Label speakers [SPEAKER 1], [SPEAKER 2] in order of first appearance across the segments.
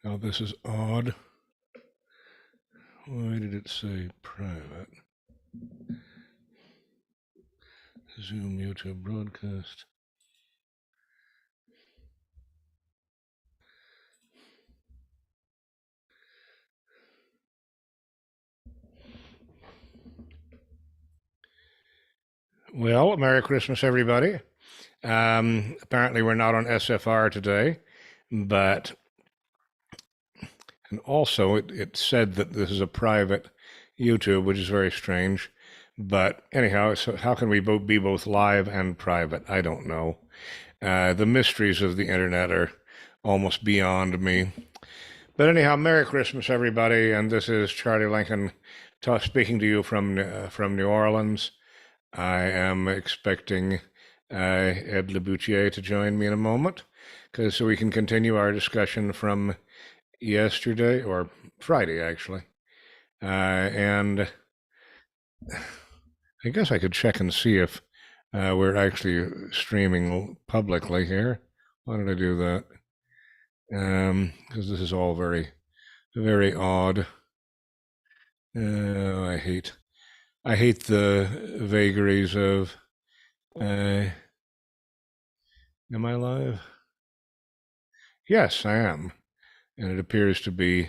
[SPEAKER 1] Now this is odd. Why did it say private? Zoom, YouTube broadcast. Well, Merry Christmas, everybody. Apparently we're not on SFR today, but, and also it said that this is a private YouTube, which is very strange. But anyhow, so how can we be both live and private? I don't know. The mysteries of the internet are almost beyond me. But anyhow, Merry Christmas, everybody, and this is Charlie Lincoln speaking to you from New Orleans. I am expecting Ed Laboutier to join me in a moment, so we can continue our discussion from yesterday, or Friday, actually. And I guess I could check and see if we're actually streaming publicly here. Why did I do that? Because this is all very, very odd. I hate the vagaries of. Am I live? Yes, I am, and it appears to be.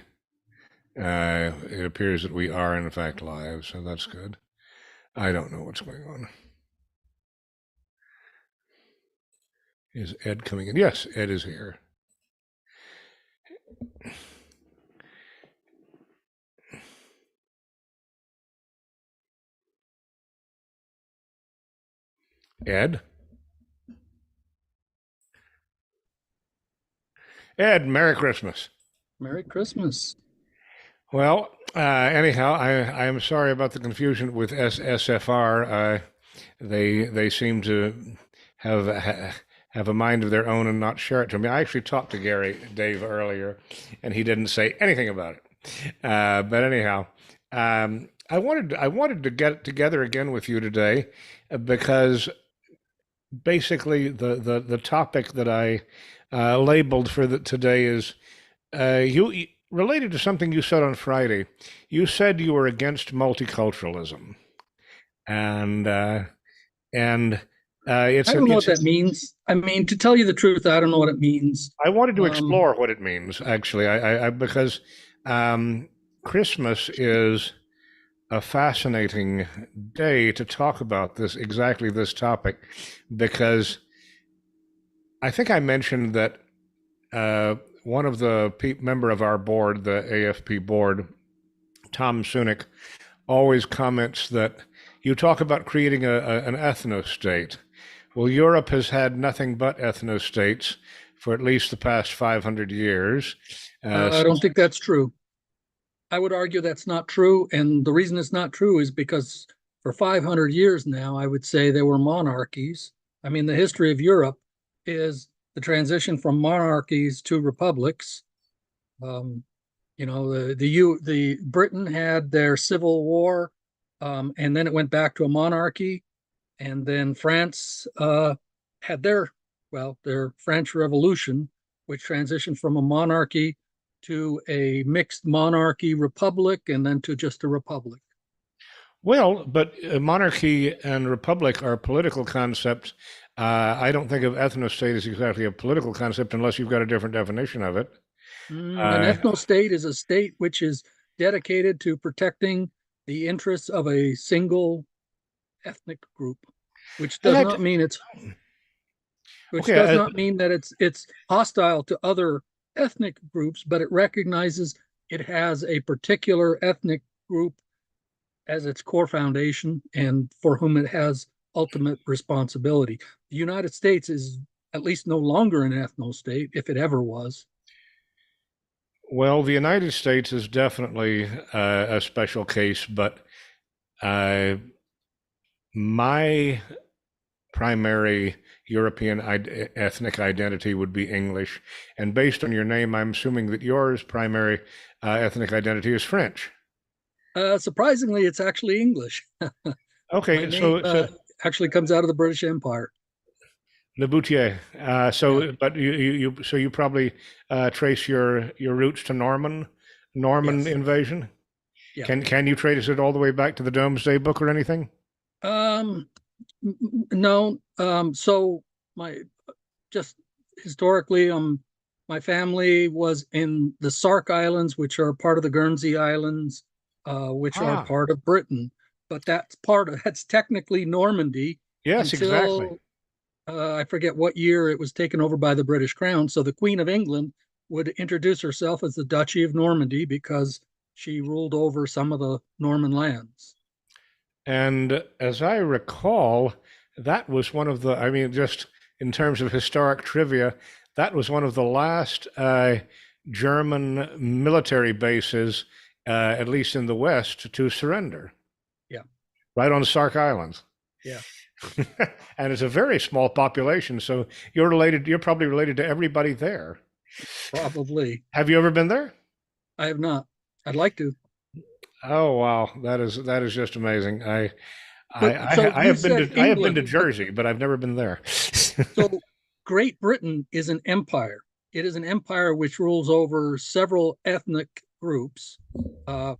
[SPEAKER 1] It appears that we are in fact live, so that's good. I don't know what's going on. Is Ed coming in? Yes, Ed is here. Ed? Ed, Merry Christmas.
[SPEAKER 2] Merry Christmas.
[SPEAKER 1] Well, anyhow, I am sorry about the confusion with SFR. They seem to have a mind of their own and not share it to me. I actually talked to Dave earlier, and he didn't say anything about it. But anyhow, I wanted to get together again with you today because basically the topic that I labeled for today is you related to something you said on Friday. You said you were against multiculturalism, and it's
[SPEAKER 2] I don't know what that means. I mean, to tell you the truth, I don't know what it means.
[SPEAKER 1] I wanted to explore what it means, actually. I because Christmas is a fascinating day to talk about exactly this topic, because I think I mentioned that one of the member of our board, the AFP board, Tom Sunick, always comments that you talk about creating an ethno-state. Well, Europe has had nothing but ethno-states for at least the past 500 years.
[SPEAKER 2] I don't think that's true. I would argue that's not true. And the reason it's not true is because for 500 years now, I would say there were monarchies. I mean, the history of Europe is the transition from monarchies to republics. You know, the Britain had their civil war, and then it went back to a monarchy, and then France had their French Revolution, which transitioned from a monarchy to a mixed monarchy republic, and then to just a republic.
[SPEAKER 1] Well, but monarchy and republic are political concepts. I don't think of ethno-state as exactly a political concept unless you've got a different definition of it.
[SPEAKER 2] An ethno-state is a state which is dedicated to protecting the interests of a single ethnic group, which does not mean that it's hostile to other ethnic groups, but it recognizes it has a particular ethnic group as its core foundation and for whom it has ultimate responsibility. The United States is at least no longer an ethno-state, if it ever was.
[SPEAKER 1] Well, the United States is definitely a special case, but my primary European ethnic identity would be English. And based on your name, I'm assuming that yours primary ethnic identity is French.
[SPEAKER 2] Surprisingly, it's actually English.
[SPEAKER 1] Okay,
[SPEAKER 2] so actually comes out of the British Empire.
[SPEAKER 1] Leboutier.
[SPEAKER 2] Yeah,
[SPEAKER 1] But so you probably trace your roots to Norman
[SPEAKER 2] yes,
[SPEAKER 1] invasion.
[SPEAKER 2] yeah.
[SPEAKER 1] Can you trace it all the way back to the Domesday Book or anything?
[SPEAKER 2] Um, no. So my just historically, my family was in the Sark Islands, which are part of the Guernsey Islands, which are
[SPEAKER 1] Ah,
[SPEAKER 2] part of Britain. But that's technically Normandy
[SPEAKER 1] yes, exactly.
[SPEAKER 2] until I forget what year it was taken over by the British Crown. So the Queen of England would introduce herself as the Duchy of Normandy because she ruled over some of the Norman lands.
[SPEAKER 1] And as I recall, that was one of the, I mean, just in terms of historic trivia, that was one of the last German military bases, at least in the West, to surrender,
[SPEAKER 2] Yeah,
[SPEAKER 1] right on the Sark Islands.
[SPEAKER 2] yeah,
[SPEAKER 1] And it's a very small population, so you're probably related to everybody there.
[SPEAKER 2] probably.
[SPEAKER 1] Have you ever been there?
[SPEAKER 2] I have not. I'd like to.
[SPEAKER 1] Oh wow, that is just amazing.
[SPEAKER 2] But so
[SPEAKER 1] I
[SPEAKER 2] you
[SPEAKER 1] have been
[SPEAKER 2] said
[SPEAKER 1] to
[SPEAKER 2] England, but
[SPEAKER 1] Jersey, but I've never been there.
[SPEAKER 2] so Great Britain is an empire. It is an empire which rules over several ethnic groups. Uh,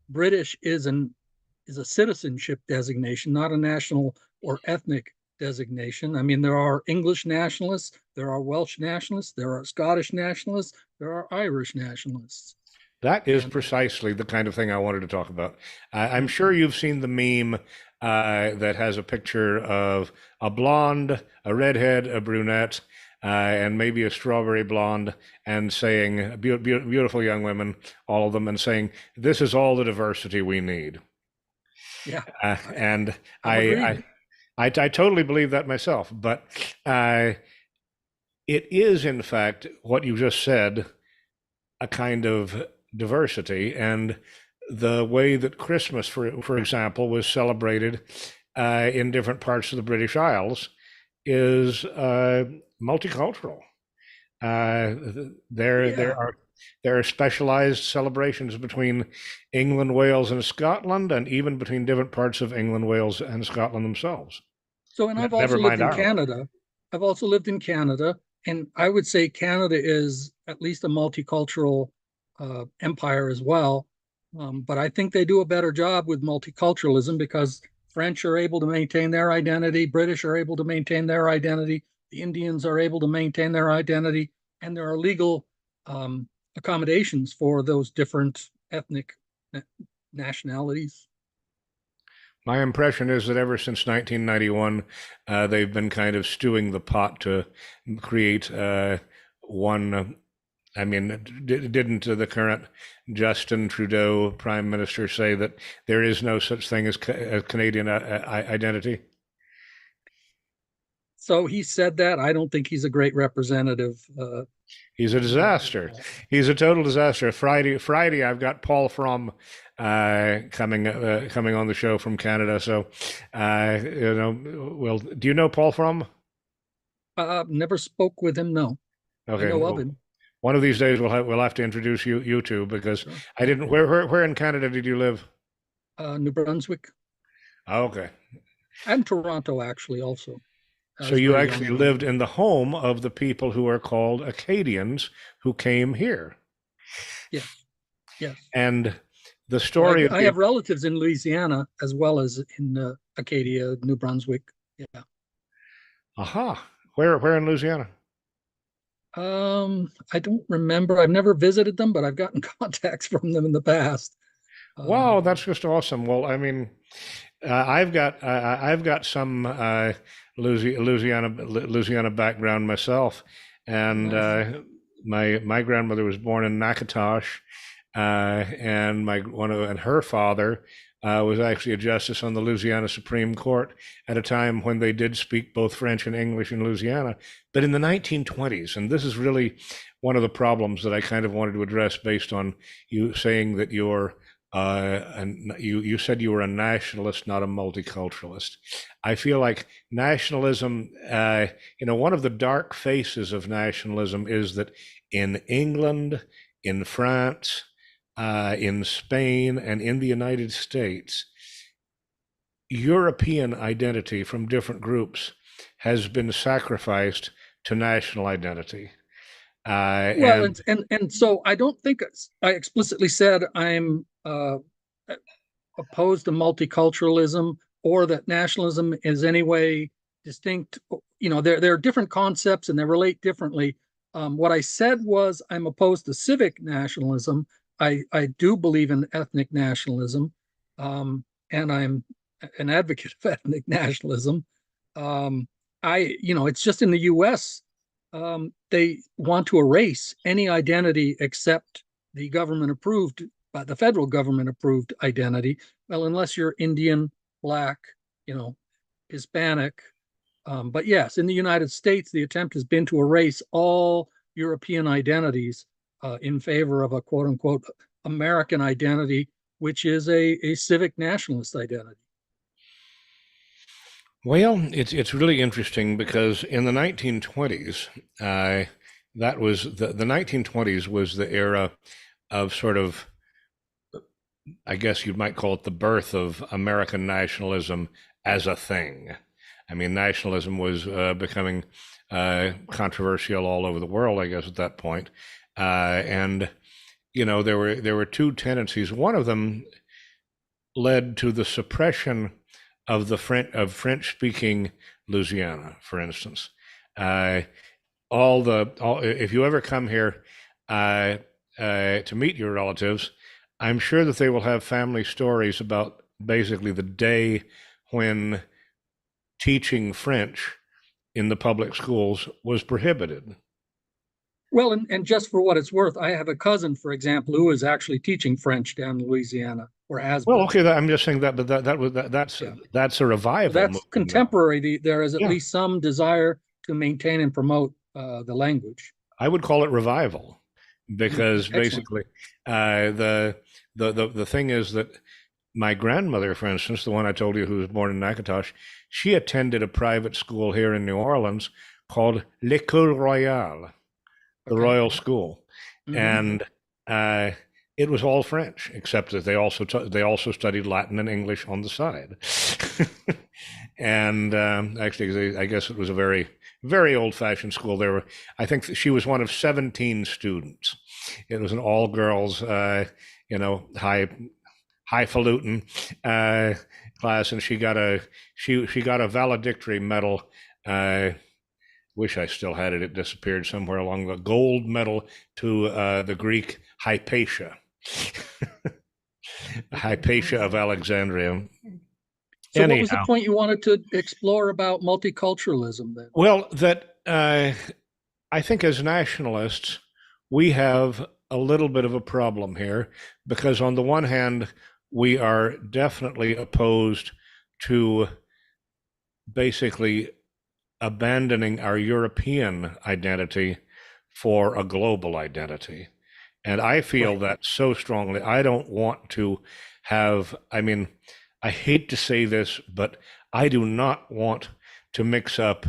[SPEAKER 2] British is a citizenship designation, not a national or ethnic designation. I mean, there are English nationalists, there are Welsh nationalists, there are Scottish nationalists, there are Irish nationalists,
[SPEAKER 1] That is
[SPEAKER 2] and
[SPEAKER 1] precisely the kind of thing I wanted to talk about. I'm
[SPEAKER 2] mhm,
[SPEAKER 1] sure you've seen the meme that has a picture of a blonde, a redhead, a brunette, and maybe a strawberry blonde, and saying, beautiful young women, all of them, and saying, "This is all the diversity we need."
[SPEAKER 2] yeah,
[SPEAKER 1] And
[SPEAKER 2] I'm agreed.
[SPEAKER 1] I totally believe that myself. But uh, it is, in fact, what you just said, a kind of diversity. And the way that Christmas, for example, was celebrated in different parts of the British Isles is multicultural. Uh, there
[SPEAKER 2] Yeah.
[SPEAKER 1] there are there are specialized celebrations between England, Wales, and Scotland, and even between different parts of England, Wales, and Scotland themselves.
[SPEAKER 2] So, and I've
[SPEAKER 1] Never
[SPEAKER 2] also lived
[SPEAKER 1] mind
[SPEAKER 2] in
[SPEAKER 1] Ireland.
[SPEAKER 2] Canada. I've also lived in Canada, and I would say Canada is at least a multicultural empire as well. But I think they do a better job with multiculturalism because French are able to maintain their identity, British are able to maintain their identity, the Indians are able to maintain their identity, and there are legal accommodations for those different ethnic nationalities.
[SPEAKER 1] My impression is that ever since 1991, they've been kind of stewing the pot to create one. I mean, didn't the current Justin Trudeau Prime Minister say that there is no such thing as a Canadian identity?
[SPEAKER 2] So he said that. I don't think he's a great representative.
[SPEAKER 1] He's a disaster. He's a total disaster. Friday, I've got Paul Fromm coming on the show from Canada. So, well, do you know Paul Fromm?
[SPEAKER 2] Never spoke with him. No, I
[SPEAKER 1] Okay,
[SPEAKER 2] know of
[SPEAKER 1] well,
[SPEAKER 2] him.
[SPEAKER 1] one of these days we'll have to introduce you two because
[SPEAKER 2] Sure.
[SPEAKER 1] I didn't. Where in Canada did you live?
[SPEAKER 2] New Brunswick
[SPEAKER 1] Oh, okay,
[SPEAKER 2] and Toronto, actually, also. I
[SPEAKER 1] so
[SPEAKER 2] was
[SPEAKER 1] you
[SPEAKER 2] very young
[SPEAKER 1] actually
[SPEAKER 2] when I
[SPEAKER 1] lived
[SPEAKER 2] went.
[SPEAKER 1] in the home of the people who are called Acadians who came here,
[SPEAKER 2] Yes, yes.
[SPEAKER 1] and the
[SPEAKER 2] So
[SPEAKER 1] story of
[SPEAKER 2] I
[SPEAKER 1] the
[SPEAKER 2] have relatives in Louisiana as well as in Acadia, New Brunswick. Yeah.
[SPEAKER 1] aha, where in Louisiana?
[SPEAKER 2] I don't remember. I've never visited them, but I've gotten contacts from them in the past.
[SPEAKER 1] Wow,
[SPEAKER 2] Um,
[SPEAKER 1] that's just awesome. Well, I mean, I've got some Louisiana background myself, and
[SPEAKER 2] nice.
[SPEAKER 1] my grandmother was born in Natchitoches, and my one of and her father was actually a justice on the Louisiana Supreme Court at a time when they did speak both French and English in Louisiana, but in the 1920s, and this is really one of the problems that I kind of wanted to address based on you saying that and you said you were a nationalist, not a multiculturalist. I feel like nationalism, one of the dark faces of nationalism is that in England, in France, in Spain, and in the United States, European identity from different groups has been sacrificed to national identity.
[SPEAKER 2] Well,
[SPEAKER 1] And
[SPEAKER 2] and so I don't think I explicitly said I'm opposed to multiculturalism or that nationalism is any way distinct. You know, there are different concepts and they relate differently. What I said was I'm opposed to civic nationalism. I do believe in ethnic nationalism, and I'm an advocate of ethnic nationalism. It's just in the U.S. They want to erase any identity except the government approved, the federal government approved identity. Well, unless you're Indian, Black, Hispanic. But yes, in the United States, the attempt has been to erase all European identities in favor of a quote unquote American identity, which is a civic nationalist identity.
[SPEAKER 1] well, it's really interesting because in the 1920s, that was the 1920s was the era of sort of, I guess you might call it the birth of American nationalism as a thing. I mean, nationalism was becoming controversial all over the world, I guess, at that point. And there were two tendencies. One of them led to the suppression of the French speaking Louisiana, for instance. Uh, if you ever come here to meet your relatives, I'm sure that they will have family stories about basically the day when teaching French in the public schools was prohibited.
[SPEAKER 2] Well, and just for what it's worth, I have a cousin, for example, who is actually teaching French down in Louisiana or has
[SPEAKER 1] Well,
[SPEAKER 2] been.
[SPEAKER 1] okay, I'm just saying that, but that's
[SPEAKER 2] Yeah.
[SPEAKER 1] that's a
[SPEAKER 2] So
[SPEAKER 1] revival
[SPEAKER 2] that's
[SPEAKER 1] movement now.
[SPEAKER 2] contemporary. There is at
[SPEAKER 1] Yeah,
[SPEAKER 2] least some desire to maintain and promote the language.
[SPEAKER 1] I would call it revival because
[SPEAKER 2] Excellent.
[SPEAKER 1] basically the thing is that my grandmother, for instance, the one I told you who was born in Nakatosh, she attended a private school here in New Orleans called l'École Royale, the
[SPEAKER 2] Okay.
[SPEAKER 1] Royal School,
[SPEAKER 2] Mm-hmm.
[SPEAKER 1] and uh, it was all French, except that they also studied Latin and English on the side. And actually, I guess it was a very old-fashioned school. I think she was one of 17 students. It was an all-girls, highfalutin class, and she got a valedictory medal. Wish I still had it. It disappeared somewhere along the gold medal to the Greek Hypatia, Hypatia of Alexandria.
[SPEAKER 2] So, what was the
[SPEAKER 1] Anyhow,
[SPEAKER 2] point you wanted to explore about multiculturalism then?
[SPEAKER 1] well, that I think as nationalists, we have a little bit of a problem here because, on the one hand, we are definitely opposed to basically abandoning our European identity for a global identity. And I feel
[SPEAKER 2] Right.
[SPEAKER 1] that so strongly. I don't want to I mean, I hate to say this, but I do not want to mix up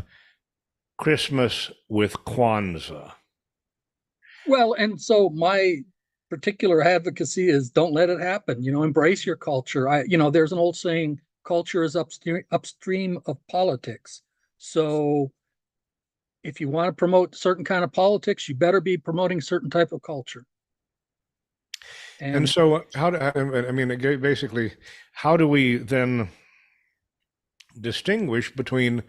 [SPEAKER 1] Christmas with Kwanzaa.
[SPEAKER 2] Well, and so my particular advocacy is don't let it happen. Embrace your culture. There's an old saying, culture is upstream of politics. So if you want to promote certain kind of politics, you better be promoting certain type of culture.
[SPEAKER 1] And
[SPEAKER 2] And
[SPEAKER 1] so, I mean, basically, how do we then distinguish between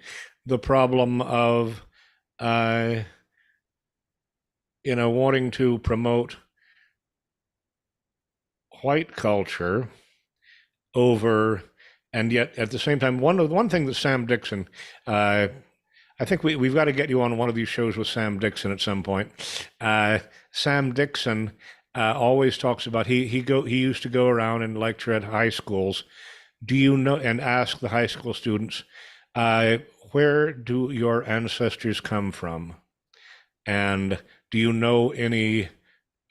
[SPEAKER 1] the problem of, uh, wanting to promote white culture over, and yet at the same time, one thing that Sam Dixon, I think we've got to get you on one of these shows with Sam Dixon at some point. Sam Dixon always talks about he used to go around and lecture at high schools. Do you know and ask the high school students, where do your ancestors come from, and do you know any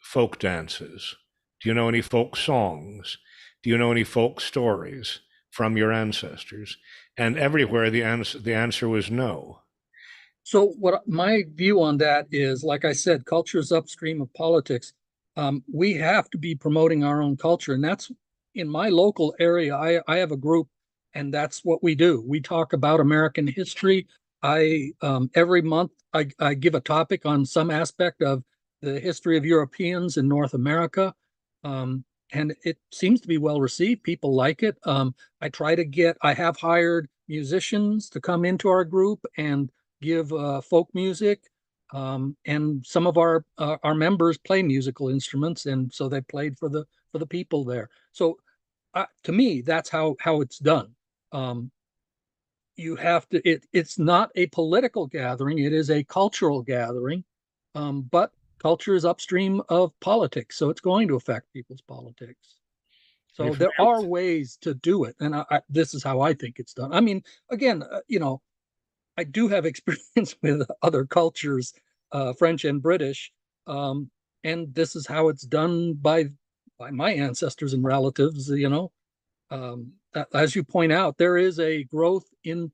[SPEAKER 1] folk dances? Do you know any folk songs? Do you know any folk stories from your ancestors? And everywhere the answer was no.
[SPEAKER 2] so what my view on that is, like I said, culture is upstream of politics. We have to be promoting our own culture. And that's in my local area. I have a group, and that's what we do. We talk about American history. I every month I give a topic on some aspect of the history of Europeans in North America, and it seems to be well received. People like it. I have hired musicians to come into our group and give folk music, and some of our members play musical instruments, and so they played for the people there. So to me, that's how it's done. Um, you have to it's not a political gathering, it is a cultural gathering, but culture is upstream of politics, so it's going to affect people's politics. So
[SPEAKER 1] If
[SPEAKER 2] there are ways to do it, and this is how I think it's done. I mean, again, I do have experience with other cultures, French and British, um, and this is how it's done by my ancestors and relatives. As you point out, there is a growth in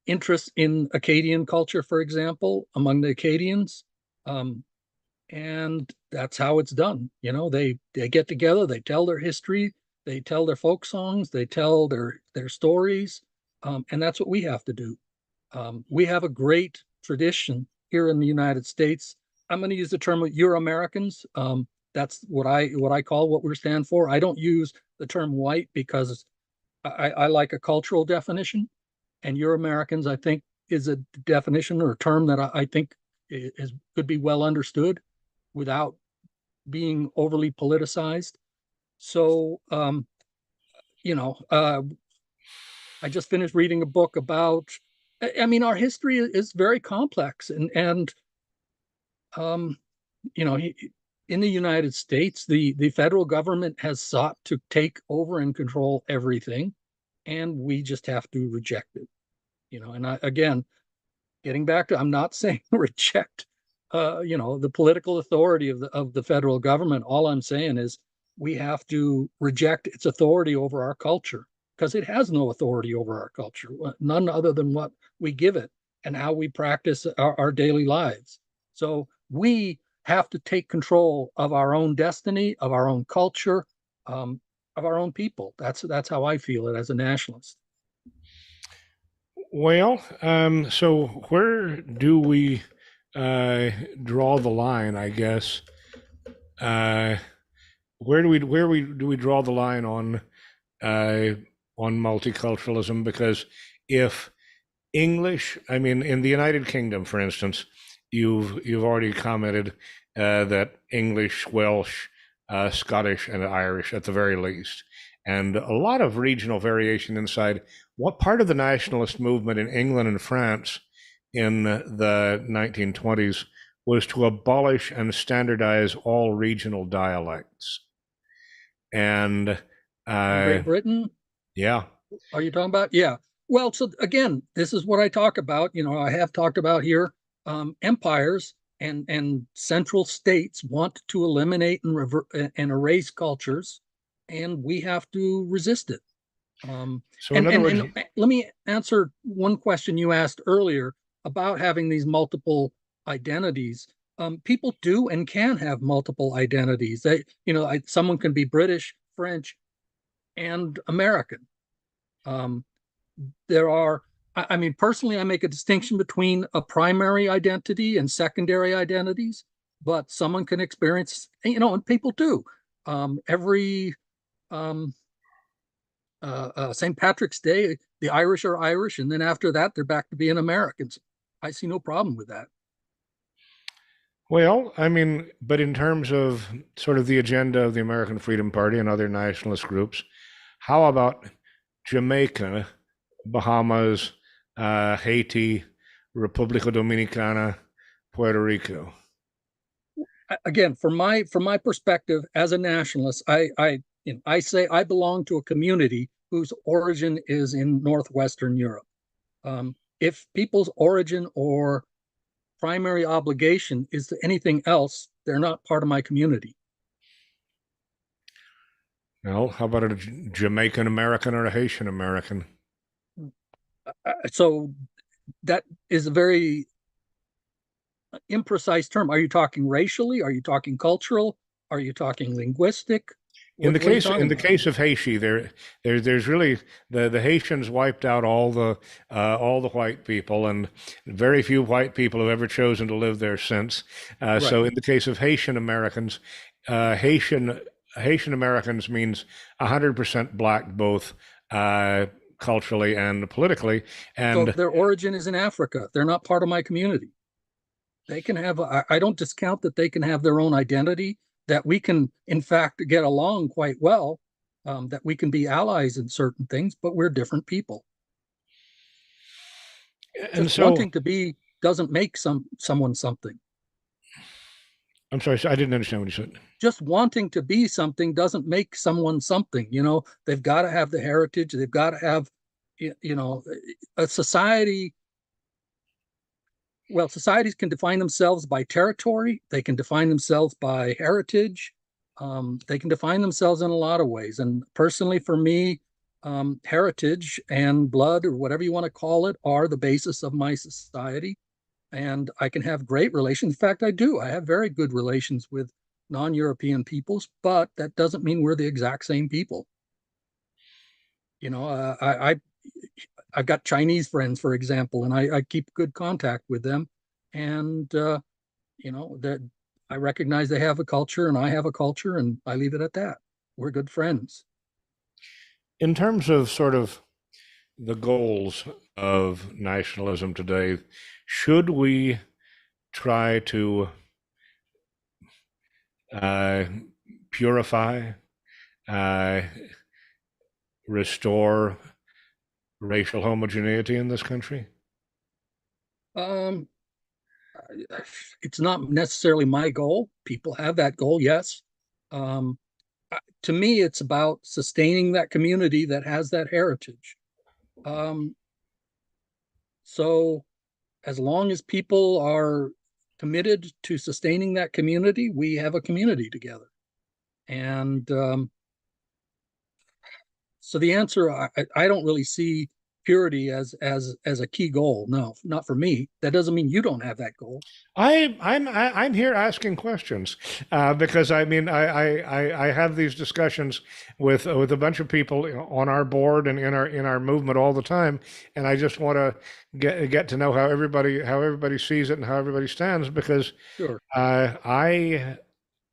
[SPEAKER 2] interest in Acadian culture, for example, among the Acadians. Um, and that's how it's done. They get together, they tell their history, they tell their folk songs, they tell their stories, and that's what we have to do. We have a great tradition here in the United States. I'm going to use the term Euro Americans. That's what I call what we stand for. I don't use the term white because I like a cultural definition, and Euro Americans, I think, is a definition or a term that I think could be well understood without being overly politicized. So, you know, uh, I just finished reading a book about. I mean, our history is very complex, and um, you know, in the United States, the federal government has sought to take over and control everything, and we just have to reject it. And again, getting back to, I'm not saying reject, the political authority of the federal government. All I'm saying is we have to reject its authority over our culture, because it has no authority over our culture, none other than what we give it and how we practice our daily lives. So we have to take control of our own destiny, of our own culture, of our own people. That's how I feel it as a nationalist.
[SPEAKER 1] Well, so where do we uh, draw the line? I guess uh, where do we draw the line uh, on multiculturalism? Because if English, I mean, in the United Kingdom, for instance, you've already commented that English, Welsh, Scottish, and Irish at the very least, and a lot of regional variation inside. What part of the nationalist movement in England and France in the 1920s was to abolish and standardize all regional dialects? And
[SPEAKER 2] In
[SPEAKER 1] uh,
[SPEAKER 2] Great Britain,
[SPEAKER 1] yeah,
[SPEAKER 2] are you talking about? Yeah. Well, so again, this is what I talk about. I have talked about here. Empires and central states want to eliminate and erase cultures, and we have to resist it. Um,
[SPEAKER 1] so in
[SPEAKER 2] and,
[SPEAKER 1] other
[SPEAKER 2] and
[SPEAKER 1] words,
[SPEAKER 2] and let me answer one question you asked earlier about having these multiple identities. People do and can have multiple identities. Someone can be British, French, and American. Um, there are, I mean, personally, I make a distinction between a primary identity and secondary identities, but someone can experience, and people do. Every um, St. Patrick's Day, the Irish are Irish, and then after that, they're back to being Americans. I see no problem with that.
[SPEAKER 1] well, I mean, but in terms of sort of the agenda of the American Freedom Party and other nationalist groups, how about Jamaica, Bahamas, Haiti, Republica Dominicana, Puerto Rico?
[SPEAKER 2] Again, from my perspective as a nationalist, I say I belong to a community whose origin is in northwestern Europe. If people's origin or primary obligation is to anything else, they're not part of my community.
[SPEAKER 1] Well, how about a Jamaican American or a Haitian American?
[SPEAKER 2] So that is a very imprecise term. Are you talking racially? Are you talking cultural? Are you talking linguistic? What are you talking
[SPEAKER 1] In the
[SPEAKER 2] about?
[SPEAKER 1] case of Haiti, there's really the Haitians wiped out all the white people, and very few white people have ever chosen to live there since.
[SPEAKER 2] Right.
[SPEAKER 1] So in the case of Haitian Americans, Haitian Americans means 100% black, both culturally and politically.
[SPEAKER 2] So
[SPEAKER 1] And
[SPEAKER 2] their origin is in Africa. They're not part of my community. They can have, I don't discount that they can have their own identity, that we can, in fact, get along quite well, that we can be allies in certain things, but we're different people.
[SPEAKER 1] and
[SPEAKER 2] Just
[SPEAKER 1] so
[SPEAKER 2] wanting to be doesn't make someone something.
[SPEAKER 1] I'm sorry, I didn't understand what you said.
[SPEAKER 2] Just wanting to be something doesn't make someone something. They've got to have the heritage. They've got to have, a society. Well, societies can define themselves by territory. They can define themselves by heritage. They can define themselves in a lot of ways. And personally, for me, heritage and blood, or whatever you want to call it, are the basis of my society. And I can have great relations. In fact, I do. I have very good relations with non-European peoples, but that doesn't mean we're the exact same people. I've got Chinese friends, for example, and I keep good contact with them. And, that I recognize they have a culture and I have a culture, and I leave it at that. We're good friends.
[SPEAKER 1] In terms of sort of the goals of nationalism today, should we try to uh, purify, uh, restore racial homogeneity in this country?
[SPEAKER 2] Um, it's not necessarily my goal. People have that goal, yes. Um, to me, it's about sustaining that community that has that heritage. Um, so as long as people are committed to sustaining that community, we have a community together. And so the answer, I don't really see purity as a key goal. No, not for me. That doesn't mean you don't have that goal.
[SPEAKER 1] I'm here asking questions because I mean I have these discussions with a bunch of people on our board and in our movement all the time, and I just want to get to know how everybody sees it and how everybody stands, because
[SPEAKER 2] Sure.
[SPEAKER 1] I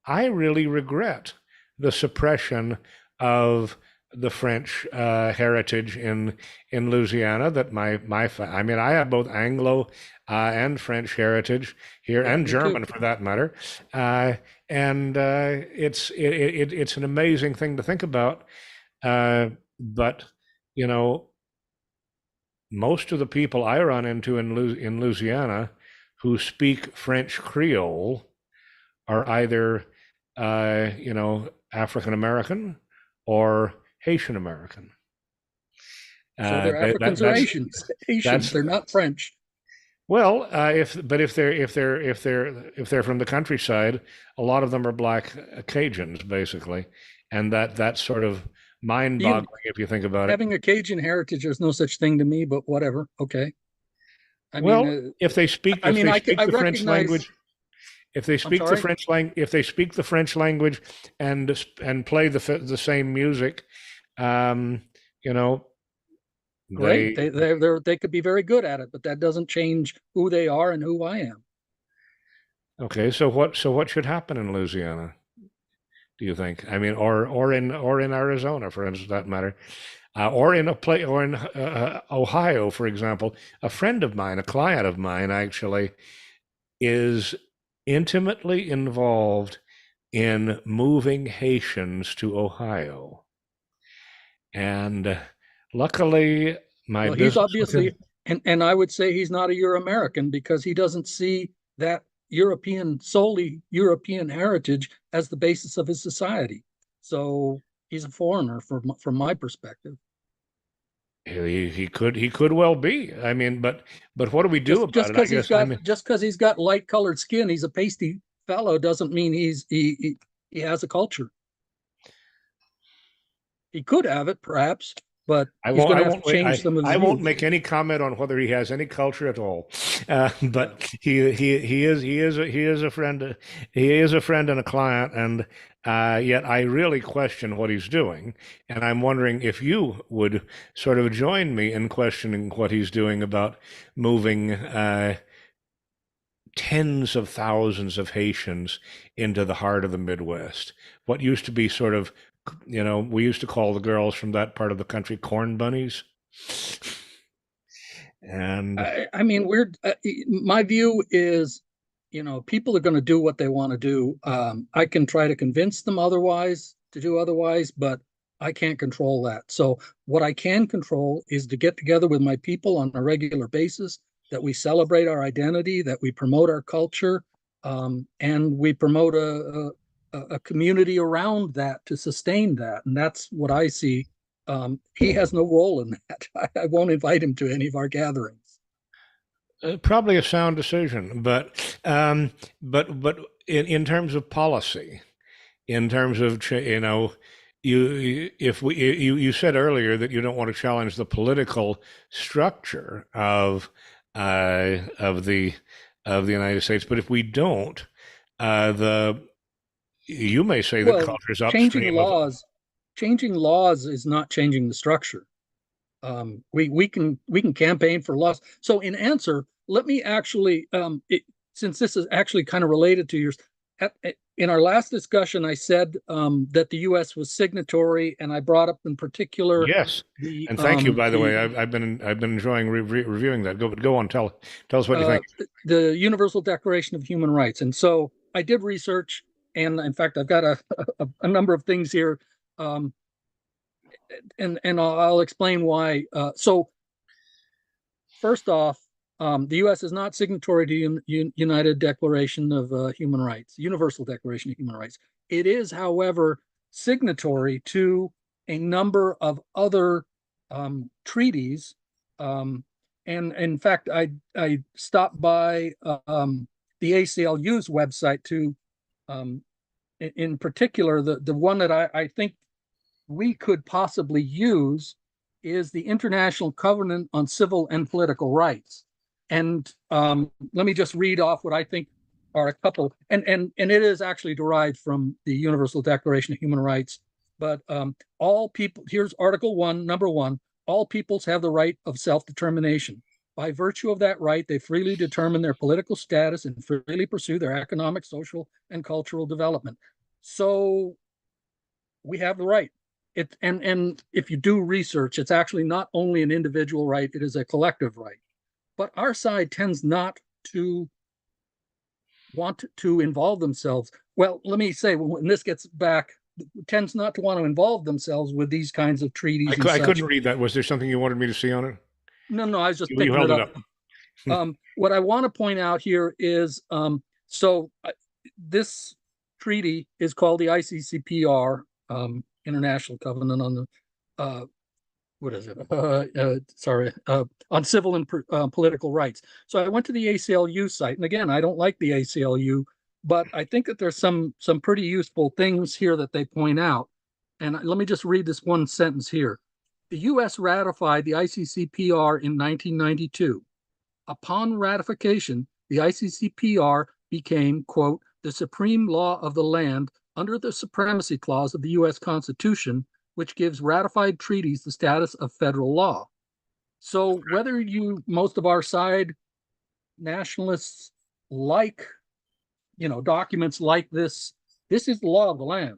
[SPEAKER 1] really regret the suppression of the French heritage in Louisiana. That I mean, I have both Anglo and French heritage here,
[SPEAKER 2] Yeah,
[SPEAKER 1] and
[SPEAKER 2] me too.
[SPEAKER 1] German for that matter. And it's an amazing thing to think about. But you know, most of the people I run into in Louisiana who speak French Creole are either African American or Haitian American.
[SPEAKER 2] So they're Africans or Asians. Asians.
[SPEAKER 1] That's
[SPEAKER 2] They're not French.
[SPEAKER 1] well, if they're from the countryside, a lot of them are black Cajuns basically, and that's sort of
[SPEAKER 2] You
[SPEAKER 1] mind-boggling if you think about it.
[SPEAKER 2] having a Cajun heritage, there's no such thing to me, but whatever. Okay. I mean,
[SPEAKER 1] Well, if they speak
[SPEAKER 2] I
[SPEAKER 1] the French
[SPEAKER 2] recognize.
[SPEAKER 1] language, if they
[SPEAKER 2] I'm
[SPEAKER 1] speak the
[SPEAKER 2] sorry.
[SPEAKER 1] French language, if they speak the French language and play the same music, um, you know,
[SPEAKER 2] Great.
[SPEAKER 1] they
[SPEAKER 2] They could be very good at it, but that doesn't change who they are and who I am.
[SPEAKER 1] okay. So what should happen in Louisiana, do you think? I mean, or in Arizona, for instance, that matter, or in a play or in Ohio, for example. A friend of mine, a client of mine, actually, is intimately involved in moving Haitians to Ohio. And luckily, my
[SPEAKER 2] Well, he's
[SPEAKER 1] business with
[SPEAKER 2] obviously,
[SPEAKER 1] him,
[SPEAKER 2] and I would say he's not a Euro American because he doesn't see that solely European heritage as the basis of his society. So he's a foreigner from my perspective.
[SPEAKER 1] he could well be. I mean, but what do we do about it? I guess I mean,
[SPEAKER 2] Just because he's got light colored skin, he's a pasty fellow, doesn't mean he has a culture. He could have it, perhaps, but
[SPEAKER 1] I
[SPEAKER 2] he's
[SPEAKER 1] won't.
[SPEAKER 2] going
[SPEAKER 1] I
[SPEAKER 2] to have to
[SPEAKER 1] won't. Wait,
[SPEAKER 2] change some of his
[SPEAKER 1] I won't
[SPEAKER 2] views.
[SPEAKER 1] make any comment on whether he has any culture at all.
[SPEAKER 2] Yeah.
[SPEAKER 1] But he is a friend. He is a friend and a client, and yet I really question what he's doing. And I'm wondering if you would sort of join me in questioning what he's doing about moving tens of thousands of Haitians into the heart of the Midwest. What used to be sort of, we used to call the girls from that part of the country corn bunnies. And
[SPEAKER 2] I mean, my view is, people are going to do what they want to do. I can try to convince them otherwise to do otherwise, but I can't control that. So what I can control is to get together with my people on a regular basis, that we celebrate our identity, that we promote our culture, and we promote a community around that to sustain that. And that's what I see. He has no role in that. I won't invite him to any of our gatherings.
[SPEAKER 1] probably a sound decision, but in terms of policy, in terms of you said earlier that you don't want to challenge the political structure of the United States, but if we don't, the you may say that
[SPEAKER 2] Well,
[SPEAKER 1] culture is
[SPEAKER 2] changing
[SPEAKER 1] upstream of.
[SPEAKER 2] laws, changing laws is not changing the structure. We can campaign for laws. So in answer, let me actually, since this is actually kind of related to yours, in our last discussion, I said that the U.S. was signatory, and I brought up in particular
[SPEAKER 1] Yes,
[SPEAKER 2] the
[SPEAKER 1] and thank you, by the way. I've been enjoying reviewing that. Go on, tell us what you
[SPEAKER 2] uh,
[SPEAKER 1] think.
[SPEAKER 2] the Universal Declaration of Human Rights. And so I did research, and in fact, I've got a number of things here, um, and I'll explain why. So first off, the U.S. is not signatory to United Declaration of Human Rights, Universal Declaration of Human Rights. It is, however, signatory to a number of other treaties. And in fact, I stopped by the ACLU's website to, in particular, the one that I think we could possibly use is the International Covenant on Civil and Political Rights. And let me just read off what I think are a couple, and it is actually derived from the Universal Declaration of Human Rights. But all people, here's Article 1, number 1, all peoples have the right of self-determination. By virtue of that right, they freely determine their political status and freely pursue their economic, social, and cultural development. So we have the right. And if you do research, it's actually not only an individual right, it is a collective right. But our side tends not to want to involve themselves. Well, let me say, when this gets back, tends not to want to involve themselves with these kinds of treaties and
[SPEAKER 1] I couldn't
[SPEAKER 2] such.
[SPEAKER 1] read that. Was there something you wanted me to see on it?
[SPEAKER 2] No, I was just
[SPEAKER 1] You
[SPEAKER 2] picking
[SPEAKER 1] held
[SPEAKER 2] it
[SPEAKER 1] it
[SPEAKER 2] up.
[SPEAKER 1] up.
[SPEAKER 2] What I want to point out here is, this treaty is called the ICCPR, International Covenant on the what is it? On civil and political rights. So I went to the ACLU site, and again, I don't like the ACLU, but I think that there's some pretty useful things here that they point out. And let me just read this one sentence here. The U.S. ratified the ICCPR in 1992. Upon ratification, the ICCPR became, quote, the supreme law of the land under the supremacy clause of the U.S. Constitution, which gives ratified treaties the status of federal law. So whether most of our side nationalists like, documents like this is the law of the land.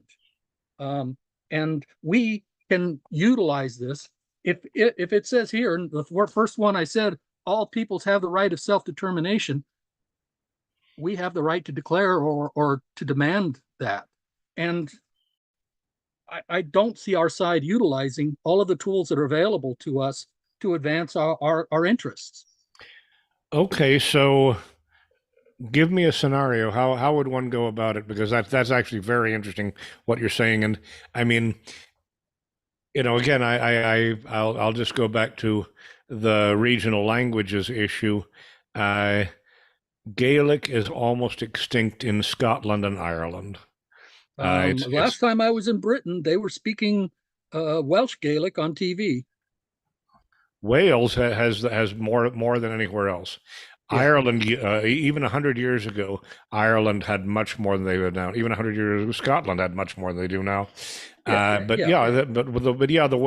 [SPEAKER 2] And we can utilize this. If it says here, the first one I said, all peoples have the right of self-determination, we have the right to declare or to demand that. And I don't see our side utilizing all of the tools that are available to us to advance our interests.
[SPEAKER 1] Okay, so give me a scenario. How would one go about it? Because that's actually very interesting what you're saying. And I mean, again, I'll just go back to the regional languages issue. Gaelic is almost extinct in Scotland and Ireland.
[SPEAKER 2] Last time I was in Britain, they were speaking Welsh Gaelic on TV.
[SPEAKER 1] Wales has more than anywhere else.
[SPEAKER 2] Yeah,
[SPEAKER 1] Ireland, even 100 years ago, Ireland had much more than they do now. Even 100 years ago, Scotland had much more than they do now.
[SPEAKER 2] yeah,
[SPEAKER 1] But
[SPEAKER 2] yeah.
[SPEAKER 1] yeah, the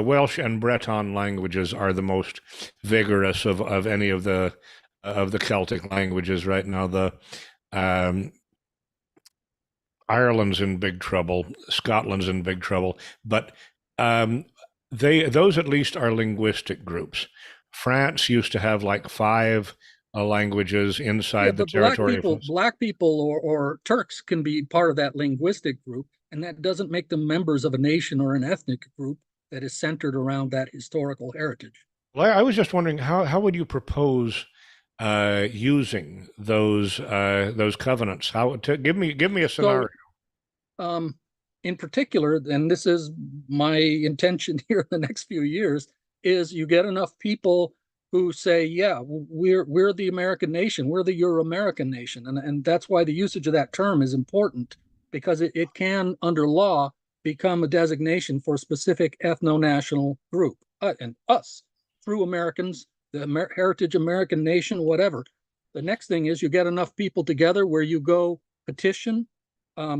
[SPEAKER 1] Welsh and Breton languages are the most vigorous of any of the Celtic languages right now. The um, Ireland's in big trouble. Scotland's in big trouble. But um, those at least are linguistic groups. France used to have like five languages
[SPEAKER 2] Yeah,
[SPEAKER 1] inside the
[SPEAKER 2] but
[SPEAKER 1] territory of France.
[SPEAKER 2] black people or Turks can be part of that linguistic group, and that doesn't make them members of a nation or an ethnic group that is centered around that historical heritage.
[SPEAKER 1] Well, I was just wondering how would you propose using those covenants? How to give me a
[SPEAKER 2] So,
[SPEAKER 1] scenario.
[SPEAKER 2] um, in particular, and this is my intention here in the next few years, is you get enough people who say, yeah, we're the American nation, we're the Euro-American nation. And that's why the usage of that term is important, because it can, under law, become a designation for a specific ethno-national group, and us, through Americans, the heritage American nation, whatever. The next thing is you get enough people together where you go petition.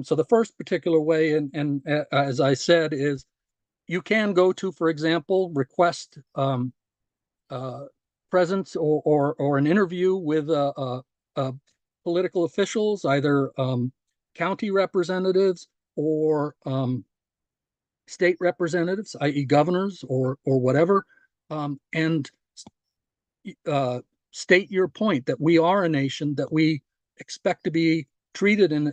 [SPEAKER 2] So the first particular way, and as I said, is you can go to, for example, request uh, presence or an interview with political officials, either county representatives or state representatives, i.e., governors or whatever, and state your point that we are a nation, that we expect to be treated and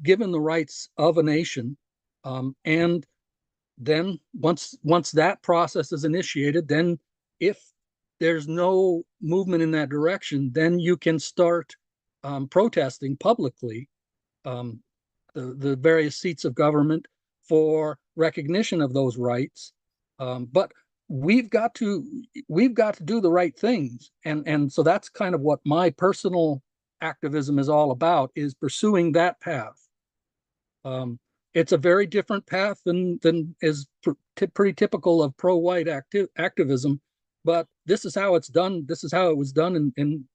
[SPEAKER 2] given the rights of a nation, and then once that process is initiated, then if there's no movement in that direction, then you can start protesting publicly um, the various seats of government for recognition of those rights. But we've got to do the right things, and so that's kind of what my personal activism is all about, is pursuing that path. Um, it's a very different path than is pretty typical of pro-white activism, but this is how it's done. This is how it was done in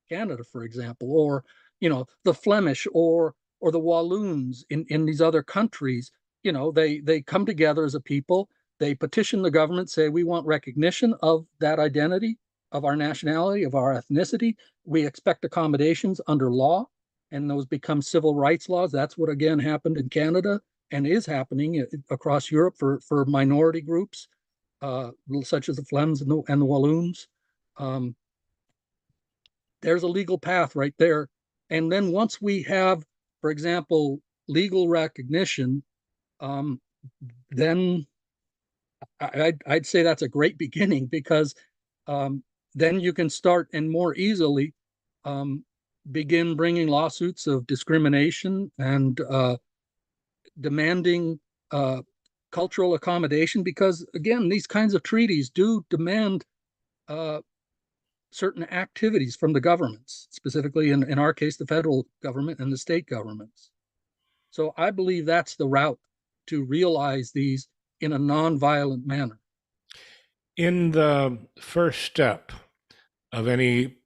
[SPEAKER 2] Canada, for example, or the Flemish or the Walloons in these other countries. They come together as a people. They petition the government, say we want recognition of that identity, of our nationality, of our ethnicity. We expect accommodations under law, and those become civil rights laws. That's what again happened in Canada and is happening across Europe for minority groups, such as the Flems and the Walloons. Um, there's a legal path right there. And then once we have, for example, legal recognition, um, then I'd say that's a great beginning, because then you can start and more easily um, begin bringing lawsuits of discrimination and demanding cultural accommodation, because again, these kinds of treaties do demand certain activities from the governments, specifically in our case, the federal government and the state governments. So I believe that's the route to realize these in a non-violent manner.
[SPEAKER 1] In the first step of any,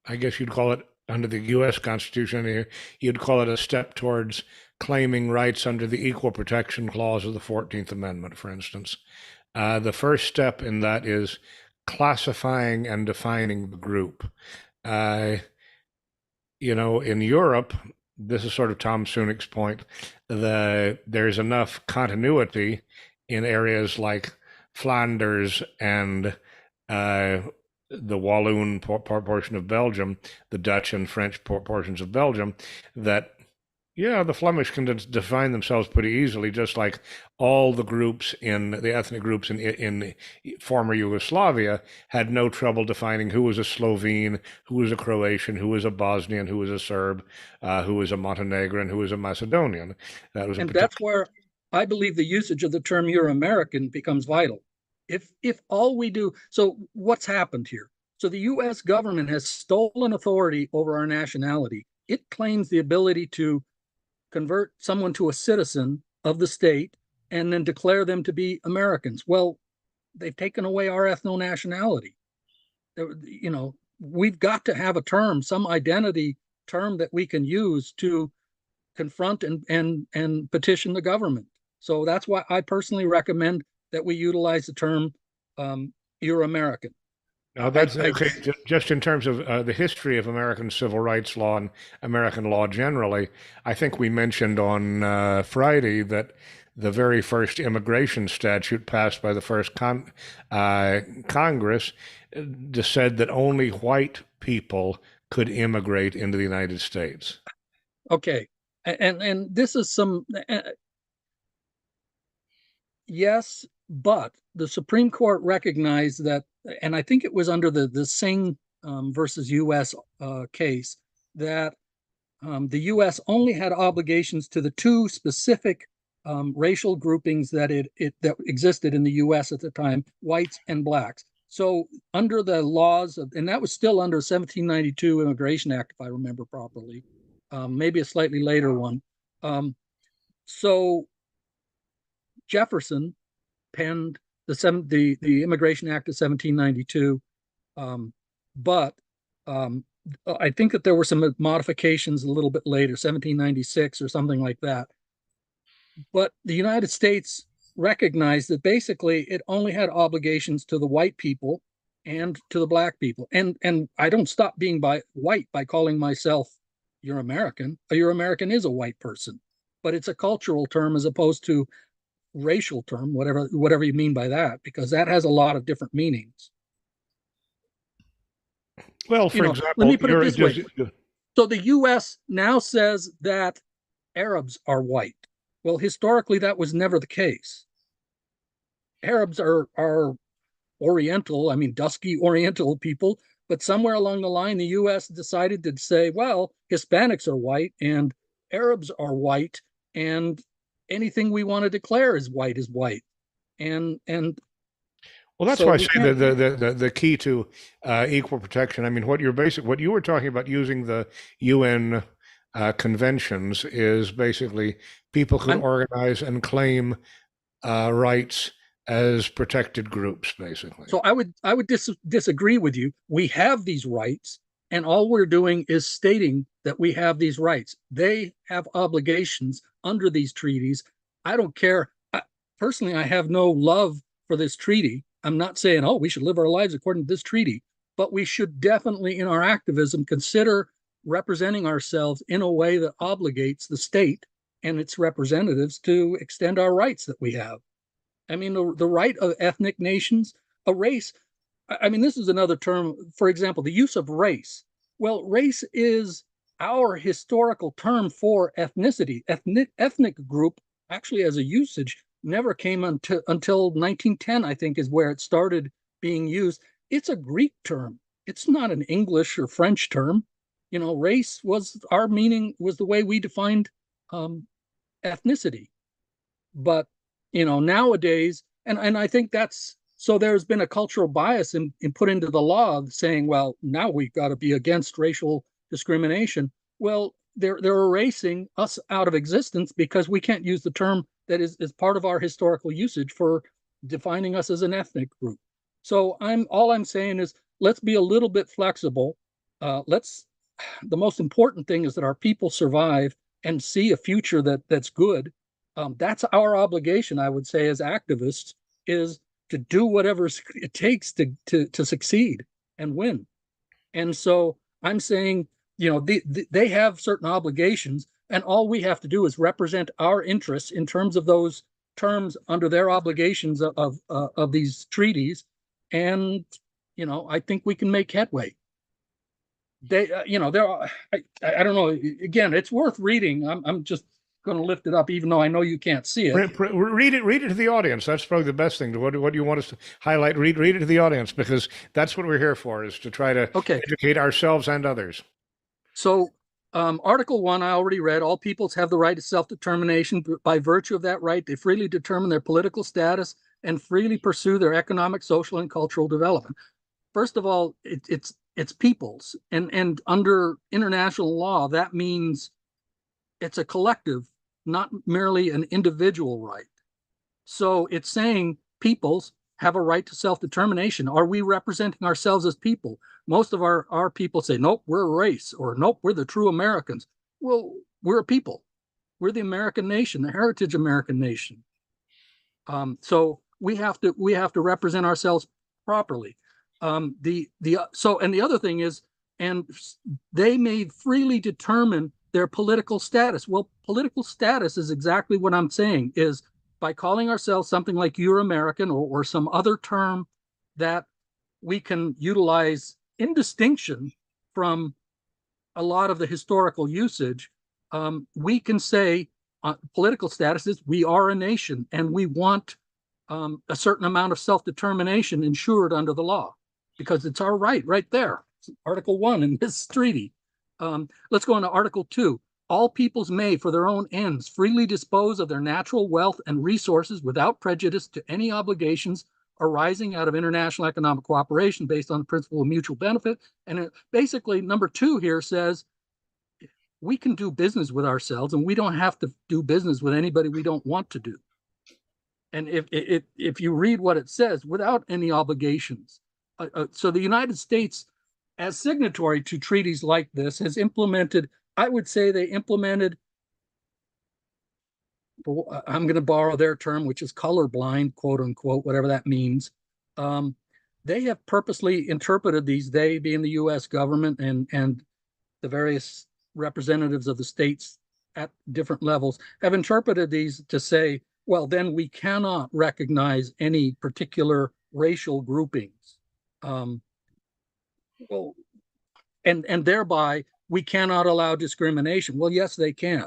[SPEAKER 1] I guess you'd call it under the U.S. Constitution, you'd call it a step towards claiming rights under the Equal Protection Clause of the 14th Amendment, for instance. The first step in that is classifying and defining the group. Uh, in Europe, this is sort of Tom Sunik's point, there's enough continuity in areas like Flanders and the Walloon portion of Belgium, the Dutch and French portions of Belgium, that yeah, the Flemish can define themselves pretty easily, just like all the ethnic groups in former Yugoslavia had no trouble defining who was a Slovene, who was a Croatian, who was a Bosnian, who was a Serb, who was a Montenegrin, who was a Macedonian. That was a
[SPEAKER 2] And
[SPEAKER 1] particular.
[SPEAKER 2] that's where I believe the usage of the term Euro-American becomes vital. If all we do, so what's happened here? So the US government has stolen authority over our nationality. It claims the ability to convert someone to a citizen of the state and then declare them to be Americans. Well, they've taken away our ethno-nationality. You know, we've got to have a term, some identity term that we can use to confront and petition the government. So that's why I personally recommend that we utilize the term "You're American."
[SPEAKER 1] Now, that's okay. Just in terms of the history of American civil rights law and American law generally, I think we mentioned on Friday that the very first immigration statute passed by the first Congress said that only white people could immigrate into the United States.
[SPEAKER 2] Okay, and this is some yes, but the Supreme Court recognized that, and I think it was under the Singh versus U.S. Case, that the U.S. only had obligations to the two specific racial groupings that that existed in the U.S. at the time, whites and blacks. So under the laws of, and that was still under 1792 Immigration Act, if I remember properly, maybe a slightly later one. So Jefferson penned the Immigration Act of 1792, but I think that there were some modifications a little bit later, 1796 or something like that. But the United States recognized that basically it only had obligations to the white people and to the black people. And I don't stop being white by calling myself "You're American." "You're American" is a white person, but it's a cultural term as opposed to racial term, whatever you mean by that, because that has a lot of different meanings.
[SPEAKER 1] Well, for example,
[SPEAKER 2] let me put it this way. So the U.S. now says that Arabs are white. Well, historically, that was never the case. Arabs are Oriental, I mean, dusky Oriental people, but somewhere along the line, the U.S. decided to say, well, Hispanics are white and Arabs are white, and anything we want to declare as white is white. And
[SPEAKER 1] well, that's why I say the key to equal protection. I mean, what you were talking about using the UN conventions is basically people could organize and claim rights as protected groups, basically.
[SPEAKER 2] So I would disagree with you. We have these rights, and all we're doing is stating that we have these rights. They have obligations under these treaties. I don't care. Personally, I have no love for this treaty. I'm not saying, oh, we should live our lives according to this treaty, but we should definitely, in our activism, consider representing ourselves in a way that obligates the state and its representatives to extend our rights that we have. I mean, the right of ethnic nations, a race. I mean, this is another term, for example, the use of race. Well, race is our historical term for ethnicity. Ethnic group, actually, as a usage, never came until 1910, I think, is where it started being used. It's a Greek term. It's not an English or French term. You know, race was our meaning, was the way we defined ethnicity. But, you know, nowadays, and I think that's, so there's been a cultural bias in put into the law saying, well, now we've got to be against racial discrimination. Well, they're erasing us out of existence because we can't use the term that is part of our historical usage for defining us as an ethnic group. So all I'm saying is, let's be a little bit flexible. The most important thing is that our people survive and see a future that's good. That's our obligation, I would say, as activists, is to do whatever it takes to succeed and win. And so I'm saying, you know, they have certain obligations, and all we have to do is represent our interests in terms of those terms under their obligations of these treaties. And, you know, I think we can make headway. They, you know, there are, I don't know, again, it's worth reading. I'm just going to lift it up, even though I know you can't see it.
[SPEAKER 1] Read it to the audience. That's probably the best thing. What do you want us to highlight? Read it to the audience, because that's what we're here for, is to try to educate ourselves and others.
[SPEAKER 2] So Article 1, I already read. All peoples have the right to self-determination. By virtue of that right, they freely determine their political status and freely pursue their economic, social, and cultural development. First of all, it's peoples. And under international law, that means it's a collective, not merely an individual right. So it's saying peoples have a right to self-determination. Are we representing ourselves as people? Most of our people say, nope, we're a race, or nope, we're the true Americans. Well, we're a people. We're the American nation, the heritage American nation. So we have to represent ourselves properly. And the other thing is, and they may freely determine their political status. Well, political status is exactly what I'm saying, is by calling ourselves something like "You're American" or some other term that we can utilize in distinction from a lot of the historical usage. We can say political status is we are a nation and we want a certain amount of self-determination ensured under the law, because it's our right there. It's Article 1 in this treaty. Let's go on to Article 2. All peoples may, for their own ends, freely dispose of their natural wealth and resources without prejudice to any obligations arising out of international economic cooperation based on the principle of mutual benefit. And basically, number 2 here says we can do business with ourselves and we don't have to do business with anybody we don't want to do. And if you read what it says, without any obligations. So the United States, as signatory to treaties like this, has implemented, I would say they implemented, I'm going to borrow their term, which is colorblind, quote unquote, whatever that means. They have purposely interpreted these, they being the US government and the various representatives of the states at different levels, have interpreted these to say, well, then we cannot recognize any particular racial groupings. Well, and thereby we cannot allow discrimination. Well, yes, they can.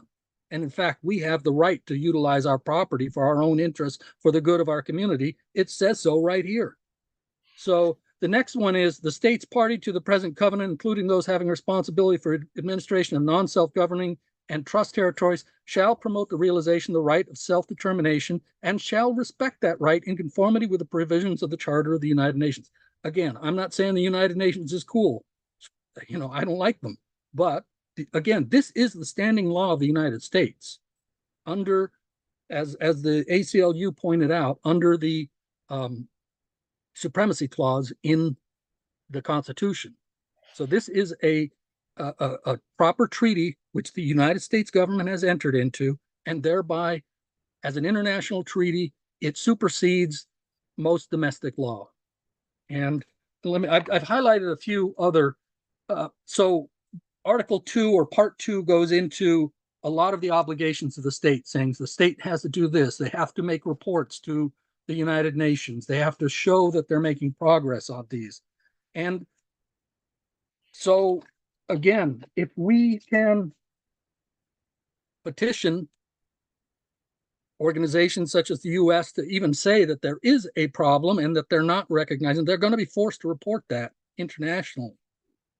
[SPEAKER 2] And in fact, we have the right to utilize our property for our own interests, for the good of our community. It says so right here. So the next one is the states party to the present covenant, including those having responsibility for administration of non-self-governing and trust territories, shall promote the realization of the right of self-determination and shall respect that right in conformity with the provisions of the Charter of the United Nations. Again, I'm not saying the United Nations is cool. I don't like them. But again, this is the standing law of the United States under, as the ACLU pointed out, under the supremacy clause in the Constitution. So this is a proper treaty which the United States government has entered into, and thereby, as an international treaty, it supersedes most domestic law. And I've highlighted a few other. So Article 2 or Part 2 goes into a lot of the obligations of the state, saying the state has to do this. They have to make reports to the United Nations. They have to show that they're making progress on these. And so, again, if we can petition organizations such as the US to even say that there is a problem and that they're not recognizing, they're going to be forced to report that internationally.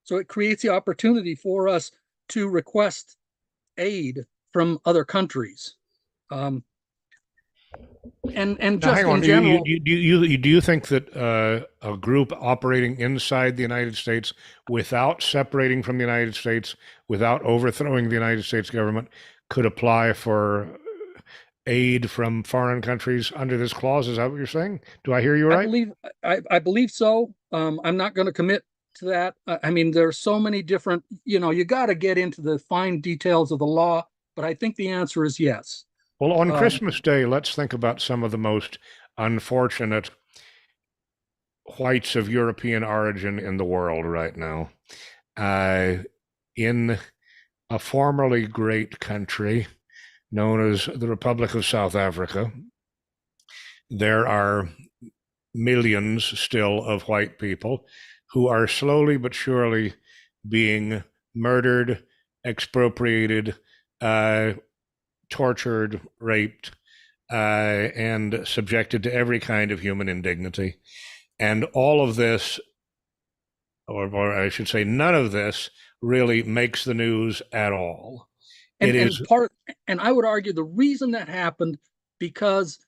[SPEAKER 2] So it creates the opportunity for us to request aid from other countries. And
[SPEAKER 1] Now,
[SPEAKER 2] just
[SPEAKER 1] hang on.
[SPEAKER 2] in general,
[SPEAKER 1] Do you think that a group operating inside the United States without separating from the United States, without overthrowing the United States government, could apply for aid from foreign countries under this clause? Is that what you're saying? Do I hear you right?
[SPEAKER 2] I believe so. I'm not going to commit to that. I mean, there's so many different, you got to get into the fine details of the law, but I think the answer is yes.
[SPEAKER 1] Well, on Christmas Day, let's think about some of the most unfortunate whites of European origin in the world right now. In a formerly great country known as the Republic of South Africa, there are millions still of white people who are slowly but surely being murdered, expropriated, tortured, raped, and subjected to every kind of human indignity. And all of this, or I should say, none of this really makes the news at all.
[SPEAKER 2] And I would argue the reason that happened, because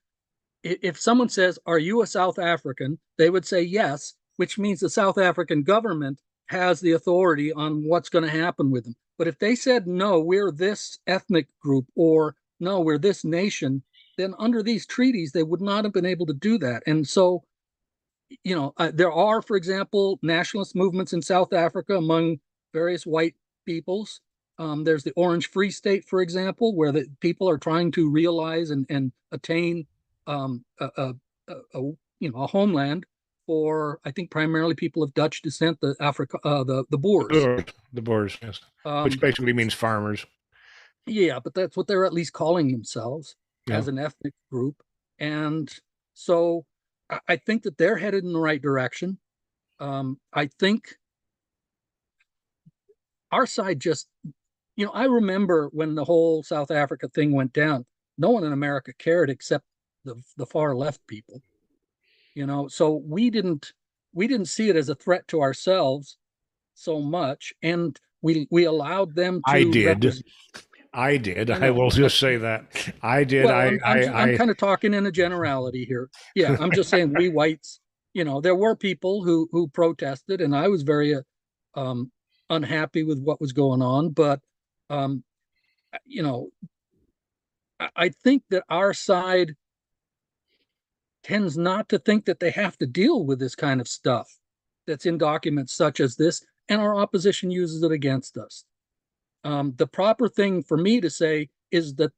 [SPEAKER 2] if someone says, "Are you a South African?" they would say yes, which means the South African government has the authority on what's going to happen with them. But if they said, "No, we're this ethnic group," or "No, we're this nation," then under these treaties, they would not have been able to do that. And so, there are, for example, nationalist movements in South Africa among various white peoples. There's the Orange Free State, for example, where the people are trying to realize and attain a homeland for, I think, primarily people of Dutch descent, the Boers.
[SPEAKER 1] The Boers, yes, which
[SPEAKER 2] Um,
[SPEAKER 1] basically means farmers.
[SPEAKER 2] yeah, but that's what they're at least calling themselves
[SPEAKER 1] Yeah.
[SPEAKER 2] as an ethnic group. And so I think that they're headed in the right direction. I think our side just, I remember when the whole South Africa thing went down, no one in America cared except the far left people, so we didn't see it as a threat to ourselves so much. And we allowed them
[SPEAKER 1] I
[SPEAKER 2] to
[SPEAKER 1] did.
[SPEAKER 2] represent.
[SPEAKER 1] I did.
[SPEAKER 2] I
[SPEAKER 1] I
[SPEAKER 2] know,
[SPEAKER 1] will
[SPEAKER 2] but
[SPEAKER 1] just say that I did.
[SPEAKER 2] well, I'm kind of talking in a generality here. Yeah, I'm just saying we whites, there were people who protested, and I was very um, unhappy with what was going on. But um, you know, I think that our side tends not to think that they have to deal with this kind of stuff that's in documents such as this, and our opposition uses it against us. The proper thing for me to say is that,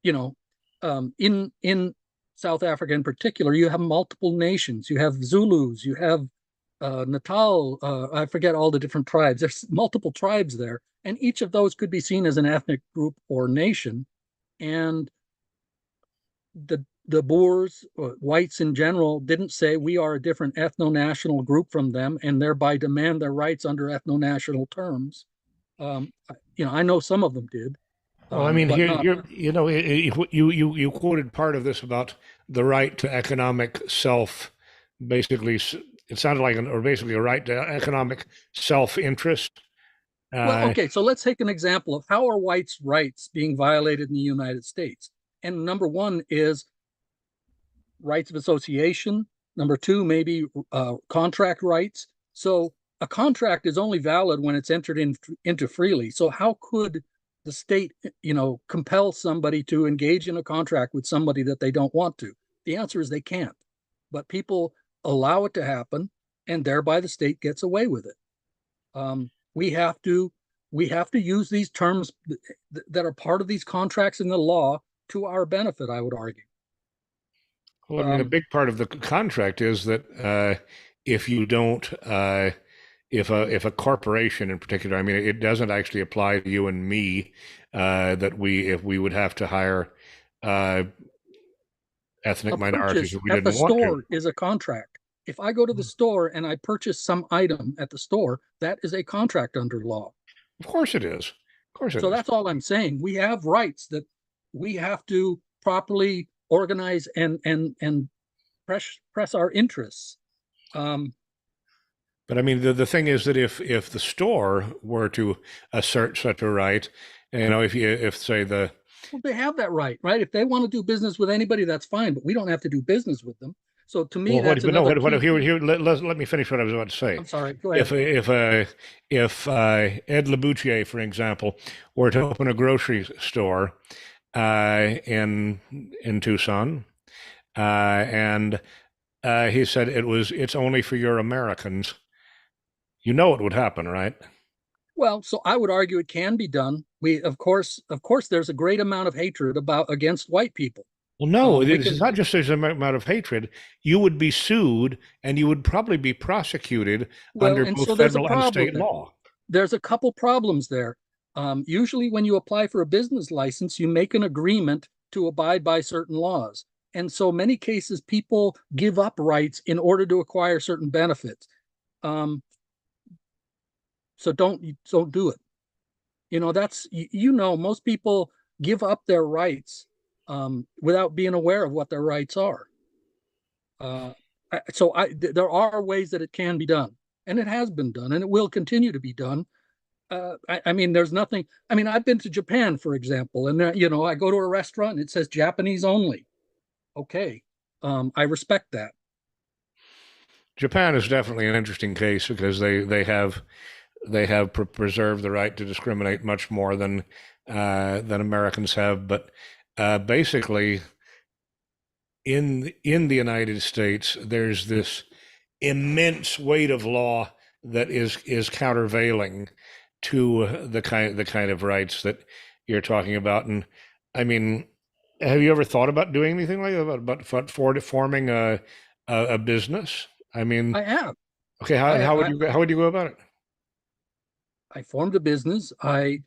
[SPEAKER 2] in South Africa in particular, you have multiple nations. You have Zulus, you have Natal. I forget all the different tribes. There's multiple tribes there, and each of those could be seen as an ethnic group or nation. And the Boers, whites in general, didn't say we are a different ethno-national group from them, and thereby demand their rights under ethno-national terms. I know some of them did,
[SPEAKER 1] Well, I mean,
[SPEAKER 2] but
[SPEAKER 1] here,
[SPEAKER 2] not.
[SPEAKER 1] you quoted part of this about the right to economic self. Basically, it sounded like or basically a right to economic self-interest.
[SPEAKER 2] Well,
[SPEAKER 1] Uh,
[SPEAKER 2] okay, so let's take an example of how are whites' rights being violated in the United States. And number one is rights of association. Number two, maybe contract rights. So a contract is only valid when it's entered into freely. So how could the state, compel somebody to engage in a contract with somebody that they don't want to? The answer is they can't. But people allow it to happen, and thereby the state gets away with it. We have to use these terms that are part of these contracts in the law to our benefit, I would argue.
[SPEAKER 1] well, I mean, a
[SPEAKER 2] Um,
[SPEAKER 1] big part of the contract is that if you don't, if a corporation in particular, I mean, it doesn't actually apply to you and me, that if we would have to hire uh, ethnic
[SPEAKER 2] a
[SPEAKER 1] minorities
[SPEAKER 2] purchase
[SPEAKER 1] if we
[SPEAKER 2] at the
[SPEAKER 1] didn't want to.
[SPEAKER 2] store is a contract. If I go to the store and I purchase some item at the store, that is a contract under law.
[SPEAKER 1] Of course it is. Of course it
[SPEAKER 2] So
[SPEAKER 1] is.
[SPEAKER 2] that's all I'm saying. We have rights that we have to properly organize and press our interests. Um,
[SPEAKER 1] But I mean, the thing is that if the store were to assert such a right, if say the
[SPEAKER 2] well, they have that right? If they want to do business with anybody, that's fine, but we don't have to do business with them. So to me,
[SPEAKER 1] well, what
[SPEAKER 2] that's
[SPEAKER 1] but no,
[SPEAKER 2] another
[SPEAKER 1] what
[SPEAKER 2] key.
[SPEAKER 1] here let me finish what I was about to say.
[SPEAKER 2] I'm sorry. Go
[SPEAKER 1] If
[SPEAKER 2] ahead.
[SPEAKER 1] Ed Laboutier, for example, were to open a grocery store in Tucson, and he said it's only for your Americans, it would happen, right?
[SPEAKER 2] Well, so I would argue it can be done. We, of course, there's a great amount of hatred against white people.
[SPEAKER 1] Well, no,
[SPEAKER 2] We
[SPEAKER 1] it's
[SPEAKER 2] can,
[SPEAKER 1] not just there's an amount of hatred. You would be sued and you would probably be prosecuted
[SPEAKER 2] well,
[SPEAKER 1] under
[SPEAKER 2] and
[SPEAKER 1] both
[SPEAKER 2] so there's a
[SPEAKER 1] federal and
[SPEAKER 2] problem
[SPEAKER 1] state
[SPEAKER 2] there.
[SPEAKER 1] law.
[SPEAKER 2] There's a couple problems there. Usually, when you apply for a business license, you make an agreement to abide by certain laws. And so many cases, people give up rights in order to acquire certain benefits. Um, so don't do it. That's most people give up their rights without being aware of what their rights are. Uh, there are ways that it can be done, and it has been done, and it will continue to be done. I mean, there's nothing. I mean, I've been to Japan, for example, and I go to a restaurant and it says Japanese only. Okay, I respect that.
[SPEAKER 1] Japan is definitely an interesting case because they have preserved the right to discriminate much more than Americans have. But basically, in the United States, there's this immense weight of law that is countervailing to the kind of rights that you're talking about. And I mean, have you ever thought about doing anything like that, about for forming a business? I mean,
[SPEAKER 2] I have.
[SPEAKER 1] okay, how and
[SPEAKER 2] I, I
[SPEAKER 1] how would you go about it?
[SPEAKER 2] I formed a business. I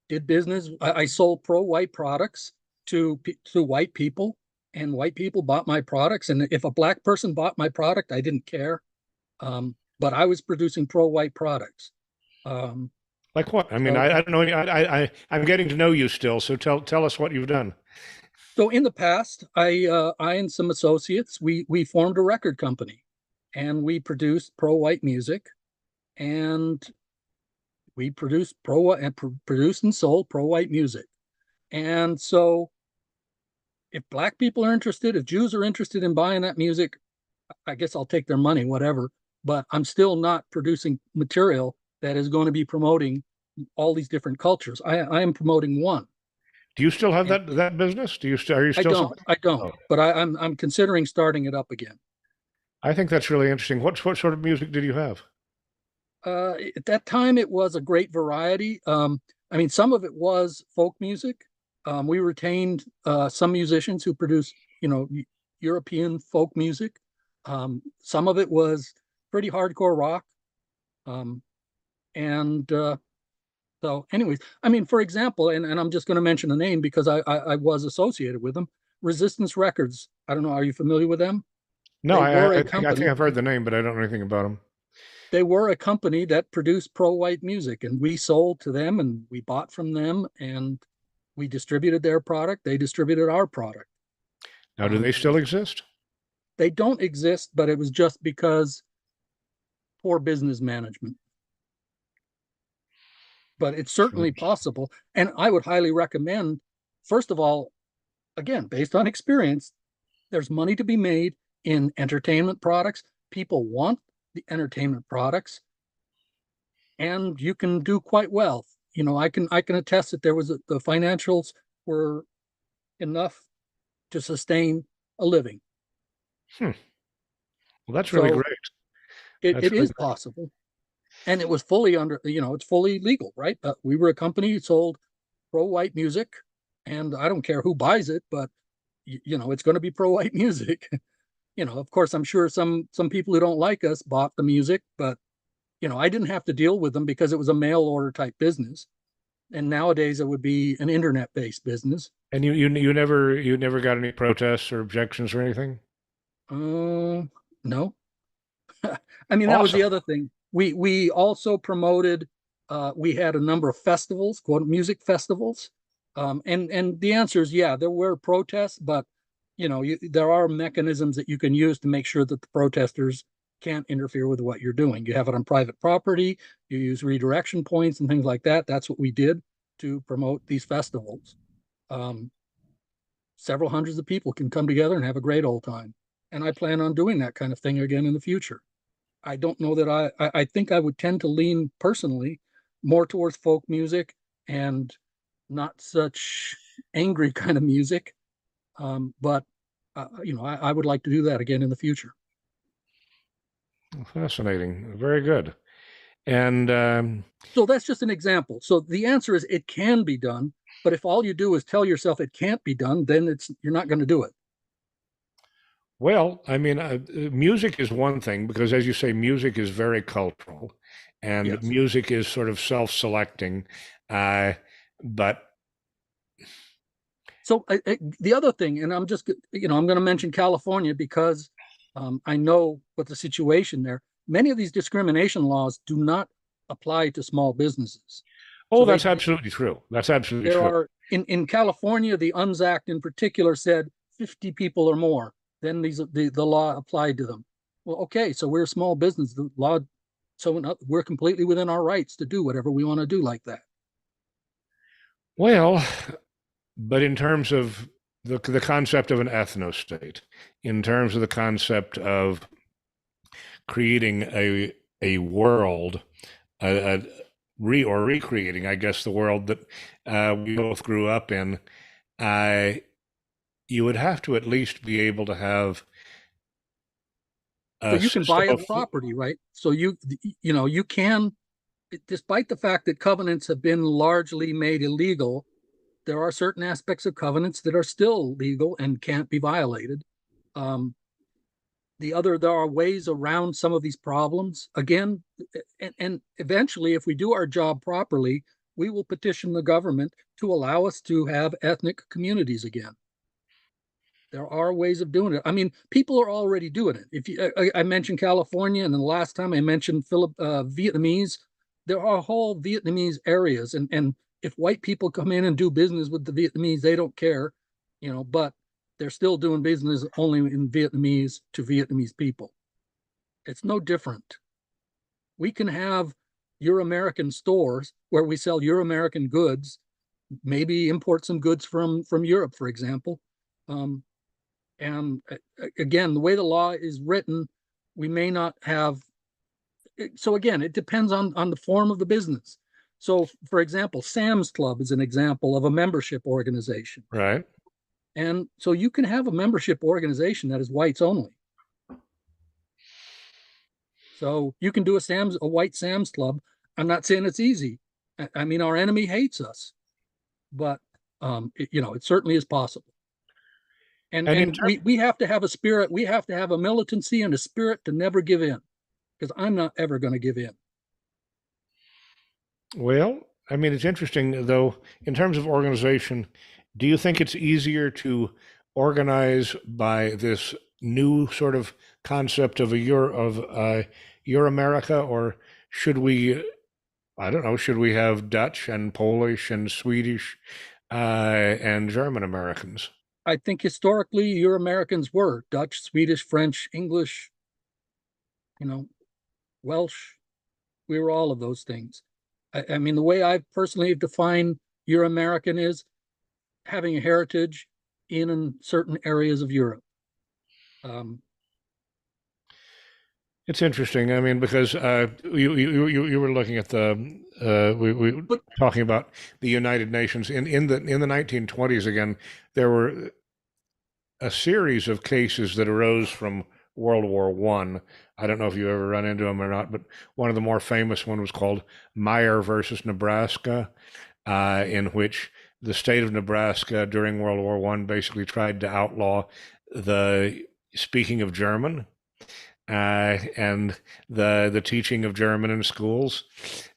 [SPEAKER 2] did business. I sold pro-white products to white people, and white people bought my products. And if a black person bought my product, I didn't care. But I was producing pro-white products. Um,
[SPEAKER 1] Like what? I mean,
[SPEAKER 2] so,
[SPEAKER 1] I don't know. I'm getting to know you still, so tell us what you've done.
[SPEAKER 2] so in the past, I and some associates we formed a record company, and we produced pro-white music, and we produced produced and sold pro-white music. And so if black people are interested, if Jews are interested in buying that music, I guess I'll take their money, whatever. But I'm still not producing material that is going to be promoting all these different cultures. I am promoting one.
[SPEAKER 1] Do you still have
[SPEAKER 2] And
[SPEAKER 1] that business? Are you still somebody?
[SPEAKER 2] I don't,
[SPEAKER 1] Oh,
[SPEAKER 2] but I'm considering starting it up again.
[SPEAKER 1] I think that's really interesting. What sort of music did you have?
[SPEAKER 2] At that time, it was a great variety. I mean, some of it was folk music. We retained some musicians who produced, European folk music. Some of it was pretty hardcore rock. Um, and so, anyways, I mean, for example, and I'm just going to mention a name because I was associated with them. Resistance Records. I don't know. Are you familiar with them?
[SPEAKER 1] No,
[SPEAKER 2] They were a
[SPEAKER 1] I think
[SPEAKER 2] company.
[SPEAKER 1] I've heard the name, but I don't know anything about them.
[SPEAKER 2] They were a company that produced pro-white music, and we sold to them, and we bought from them, and we distributed their product. They distributed our product.
[SPEAKER 1] Now, do they still exist?
[SPEAKER 2] They don't exist, but it was just because poor business management. But it's certainly possible, and I would highly recommend. First of all, again, based on experience, there's money to be made in entertainment products. People want the entertainment products, and you can do quite well. I can attest that the financials were enough to sustain a living.
[SPEAKER 1] Hmm. Well, that's really
[SPEAKER 2] So
[SPEAKER 1] great.
[SPEAKER 2] it
[SPEAKER 1] That's really
[SPEAKER 2] is
[SPEAKER 1] great.
[SPEAKER 2] possible, and it was fully it's fully legal, right? We were a company who sold pro-white music, and I don't care who buys it, but it's going to be pro-white music. Of course, I'm sure some people who don't like us bought the music, but I didn't have to deal with them because it was a mail order type business. And nowadays it would be an internet based business.
[SPEAKER 1] And you never got any protests or objections or anything?
[SPEAKER 2] No, I mean that was the
[SPEAKER 1] Awesome.
[SPEAKER 2] other thing. We also promoted. We had a number of festivals, quote music festivals, and the answer is yeah, there were protests, but there are mechanisms that you can use to make sure that the protesters can't interfere with what you're doing. You have it on private property. You use redirection points and things like that. That's what we did to promote these festivals. Um, Several hundreds of people can come together and have a great old time. And I plan on doing that kind of thing again in the future. I don't know that I think I would tend to lean personally more towards folk music and not such angry kind of music. But I would like to do that again in the future.
[SPEAKER 1] Fascinating. Very good. And
[SPEAKER 2] So that's just an example. So the answer is it can be done, but if all you do is tell yourself it can't be done, then you're not going to do it.
[SPEAKER 1] well, I mean, music is one thing because, as you say, music is very cultural, and
[SPEAKER 2] Yes.
[SPEAKER 1] music is sort of self-selecting. Uh, but
[SPEAKER 2] So the other thing, and I'm going to mention California because I know what the situation there. Many of these discrimination laws do not apply to small businesses.
[SPEAKER 1] oh,
[SPEAKER 2] So
[SPEAKER 1] that's absolutely true. That's absolutely
[SPEAKER 2] there
[SPEAKER 1] true.
[SPEAKER 2] are in California, the UNS Act in particular said 50 people or more. Then the law applied to them. Well, okay, so we're a small business. The law, so we're completely within our rights to do whatever we want to do like that.
[SPEAKER 1] Well, but in terms of the concept of an ethno-state, in terms of the concept of creating a world, a or recreating, I guess, the world that we both grew up in, uh, you would have to at least be able to have
[SPEAKER 2] So
[SPEAKER 1] a
[SPEAKER 2] you can
[SPEAKER 1] system
[SPEAKER 2] buy a
[SPEAKER 1] of,
[SPEAKER 2] property, right? So you can, despite the fact that covenants have been largely made illegal, there are certain aspects of covenants that are still legal and can't be violated. Um, there are ways around some of these problems. Again, and eventually, if we do our job properly, we will petition the government to allow us to have ethnic communities again. There are ways of doing it. I mean, people are already doing it. If you, I mentioned California, and then the last time I mentioned Vietnamese, there are whole Vietnamese areas, and if white people come in and do business with the Vietnamese, they don't care, but they're still doing business only in Vietnamese to Vietnamese people. It's no different. We can have Euro-American stores where we sell Euro-American goods, maybe import some goods from Europe, for example. And again, the way the law is written, we may not have. So again, it depends on the form of the business. So, for example, Sam's Club is an example of a membership organization.
[SPEAKER 1] right?
[SPEAKER 2] And so you can have a membership organization that is whites only. So you can do a white Sam's Club. I'm not saying it's easy. I mean, our enemy hates us, but it certainly is possible. And
[SPEAKER 1] And in
[SPEAKER 2] and
[SPEAKER 1] terms,
[SPEAKER 2] we have to have a spirit. We have to have a militancy and a spirit to never give in, because I'm not ever going to give in.
[SPEAKER 1] well, I mean, it's interesting though, in terms of organization, do you think it's easier to organize by this new sort of concept of Euro America, or should we, I don't know, should we have Dutch and Polish and Swedish and German Americans?
[SPEAKER 2] I think historically, Euro Americans were Dutch, Swedish, French, English, you know, Welsh. We were all of those things. I mean, the way I personally define Euro American is having a heritage in certain areas of Europe. Um,
[SPEAKER 1] It's interesting. I mean, because you were looking at the we
[SPEAKER 2] but
[SPEAKER 1] talking about the United Nations in the 1920s again. There were a series of cases that arose from World War One. I don't know if you ever run into them or not, but one of the more famous one was called Meyer versus Nebraska, in which the state of Nebraska during World War One basically tried to outlaw the speaking of German and the teaching of German in schools.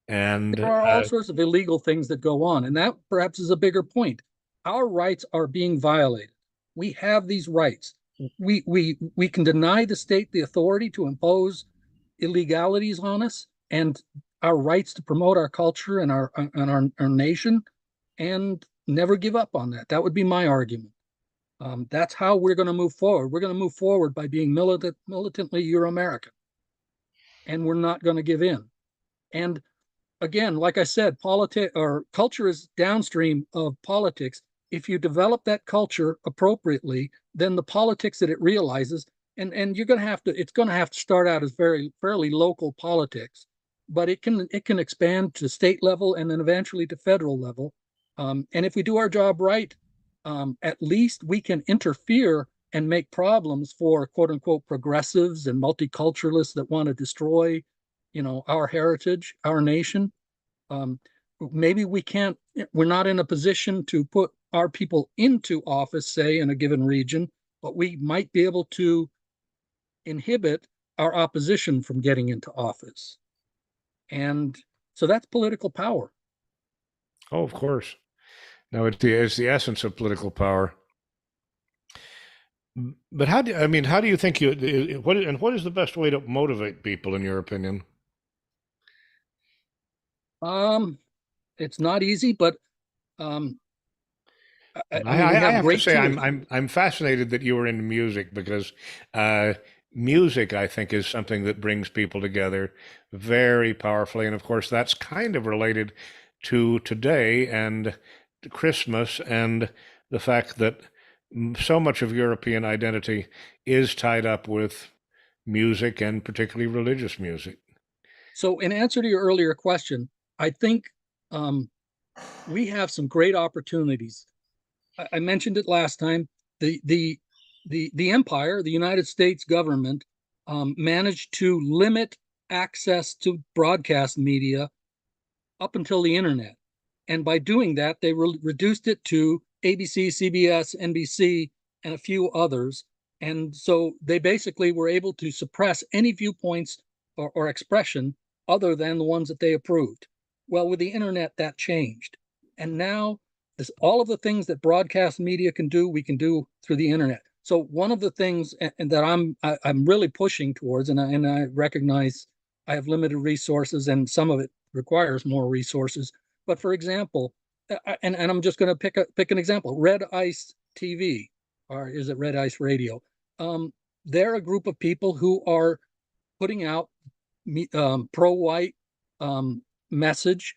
[SPEAKER 1] And
[SPEAKER 2] there are all sorts of illegal things that go on, and that perhaps is a bigger point. Our rights are being violated. We have these rights. We can deny the state the authority to impose illegalities on us and our rights to promote our culture and our nation, and never give up on that. That would be my argument. That's how we're going to move forward. We're going to move forward by being militantly Euro-American, and we're not going to give in. And again, like I said, politics or culture is downstream of politics. If you develop that culture appropriately, then the politics that it realizes, and you're going to have to, it's going to have to start out as fairly local politics, but it can expand to state level and then eventually to federal level. And if we do our job right, at least we can interfere and make problems for quote unquote progressives and multiculturalists that want to destroy, our heritage, our nation. Um, Maybe we're not in a position to put our people into office, say, in a given region, but we might be able to inhibit our opposition from getting into office. And so that's political power.
[SPEAKER 1] oh, of course, no, it's the essence of political power. But I mean, how do you think what is the best way to motivate people in your opinion?
[SPEAKER 2] Um, it's not easy, but um, I
[SPEAKER 1] I,
[SPEAKER 2] mean, we
[SPEAKER 1] I
[SPEAKER 2] have
[SPEAKER 1] have to
[SPEAKER 2] great
[SPEAKER 1] say
[SPEAKER 2] tools.
[SPEAKER 1] I'm fascinated that you were into music because uh, music I think is something that brings people together very powerfully, and of course that's kind of related to today and Christmas and the fact that so much of European identity is tied up with music and particularly religious music.
[SPEAKER 2] So, in answer to your earlier question, I think um, we have some great opportunities. I mentioned it last time. the empire, the United States government, managed to limit access to broadcast media up until the internet. And by doing that, they reduced it to ABC, CBS, NBC, and a few others. And so they basically were able to suppress any viewpoints or expression other than the ones that they approved. Well, with the internet, that changed. And now all of the things that broadcast media can do, we can do through the internet. So one of the things that I'm really pushing towards, and I recognize I have limited resources and some of it requires more resources. But for example, and I'm just going to pick an example, Red Ice TV, or is it Red Ice Radio? They're a group of people who are putting out pro-white message.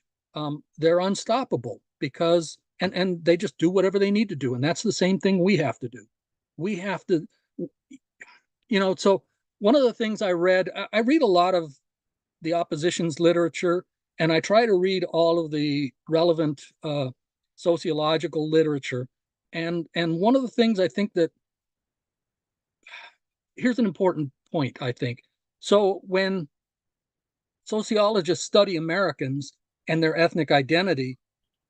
[SPEAKER 2] They're unstoppable because, and they just do whatever they need to do. And that's the same thing we have to do. We have to, so one of the things I read a lot of the opposition's literature, and I try to read all of the relevant sociological literature. And one of the things I think that, here's an important point, I think. So when sociologists study Americans and their ethnic identity,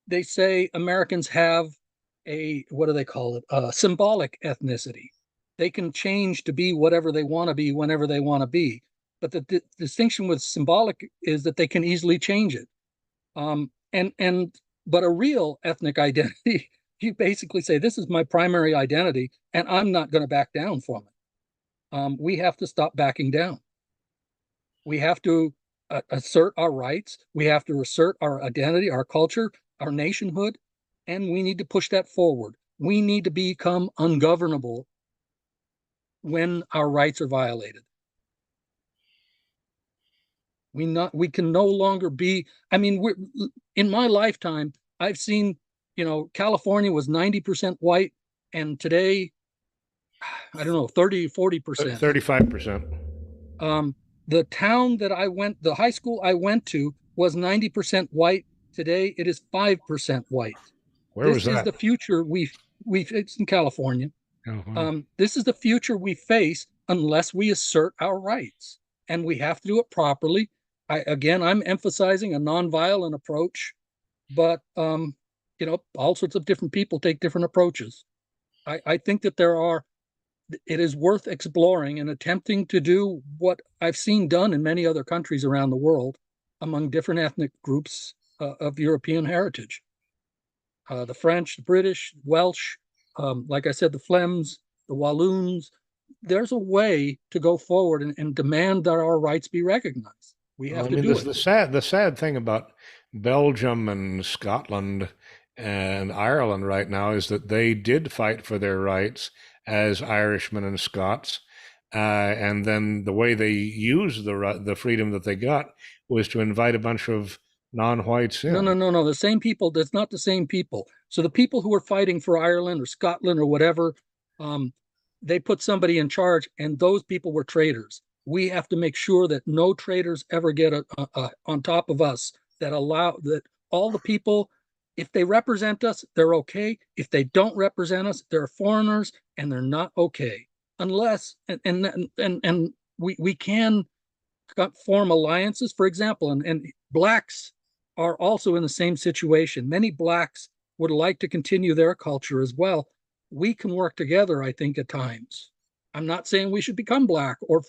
[SPEAKER 2] they say Americans have what do they call it? A symbolic ethnicity. They can change to be whatever they want to be whenever they want to be. But the distinction with symbolic is that they can easily change it. But a real ethnic identity, you basically say, this is my primary identity, and I'm not going to back down from it. We have to stop backing down. We have to assert our rights. We have to assert our identity, our culture, our nationhood, and we need to push that forward. We need to become ungovernable when our rights are violated. We can no longer be, in my lifetime, I've seen, California was 90% white, and today, I don't know, 30, 40%.
[SPEAKER 1] 35%.
[SPEAKER 2] The town that the high school I went to was 90% white. Today, it is 5% white.
[SPEAKER 1] Where was that?
[SPEAKER 2] This is the future it's in California. This is the future we face unless we assert our rights, and we have to do it properly. I'm emphasizing a nonviolent approach, but all sorts of different people take different approaches. I think that it is worth exploring and attempting to do what I've seen done in many other countries around the world among different ethnic groups of European heritage. The French, the British, Welsh, like I said, the Flems, the Walloons. There's a way to go forward and demand that our rights be recognized. We have to do it.
[SPEAKER 1] The sad thing about Belgium and Scotland and Ireland right now is that they did fight for their rights as Irishmen and Scots, and then the way they used the freedom that they got was to invite a bunch of non-whites in.
[SPEAKER 2] No. The same people. That's not the same people. So the people who were fighting for Ireland or Scotland or whatever, they put somebody in charge, and those people were traitors. We have to make sure that no traitors ever get on top of us. That all the people, if they represent us, they're okay. If they don't represent us, they're foreigners and they're not okay. Unless and we can form alliances, for example, and blacks are also in the same situation. Many blacks would like to continue their culture as well. We can work together, I think, at times. I'm not saying we should become black or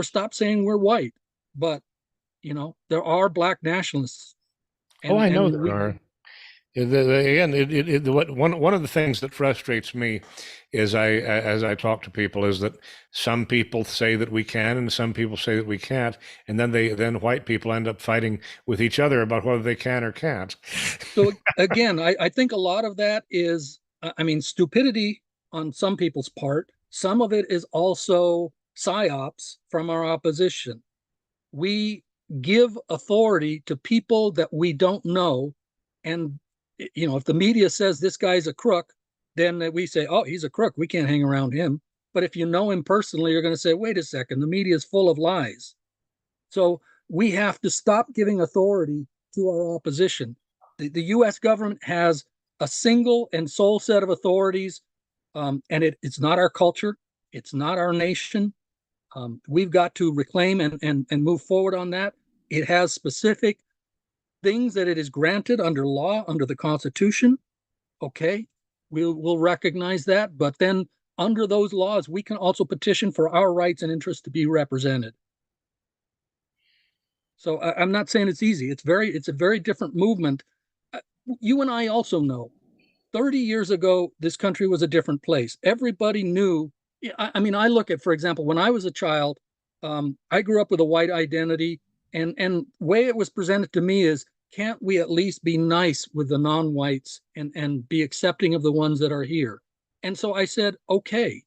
[SPEAKER 2] stop saying we're white, but there are black nationalists.
[SPEAKER 1] I know there are. Again, one of the things that frustrates me is as I talk to people is that some people say that we can and some people say that we can't, and then white people end up fighting with each other about whether they can or can't.
[SPEAKER 2] So again, I think a lot of that is, stupidity on some people's part. Some of it is also psyops from our opposition. We give authority to people that we don't know, and if the media says this guy's a crook, then we say, oh, he's a crook, we can't hang around him. But if you know him personally, you're going to say, wait a second, the media is full of lies. So we have to stop giving authority to our opposition. The US government has a single and sole set of authorities. And it's not our culture. It's not our nation. We've got to reclaim and move forward on that. It has specific things that it is granted under law, under the Constitution. Okay, we'll recognize that. But then under those laws, we can also petition for our rights and interests to be represented. So I'm not saying it's easy. It's a very different movement. You and I also know 30 years ago, this country was a different place. Everybody knew. I mean, I look at, for example, when I was a child, I grew up with a white identity, and way it was presented to me is, can't we at least be nice with the non-whites and be accepting of the ones that are here? And so I said, okay.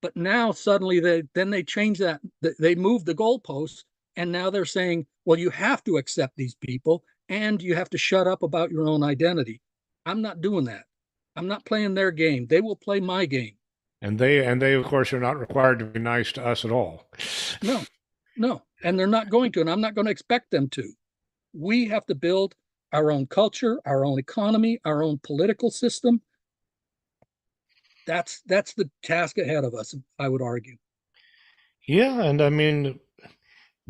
[SPEAKER 2] But now suddenly they changed that. They moved the goalposts, and now they're saying, well, you have to accept these people, and you have to shut up about your own identity. I'm not doing that. I'm not playing their game. They will play my game.
[SPEAKER 1] And they of course are not required to be nice to us at all.
[SPEAKER 2] No, no. And they're not going to, and I'm not going to expect them to. We have to build our own culture, our own economy, our own political system. That's the task ahead of us, I would argue.
[SPEAKER 1] Yeah, and I mean,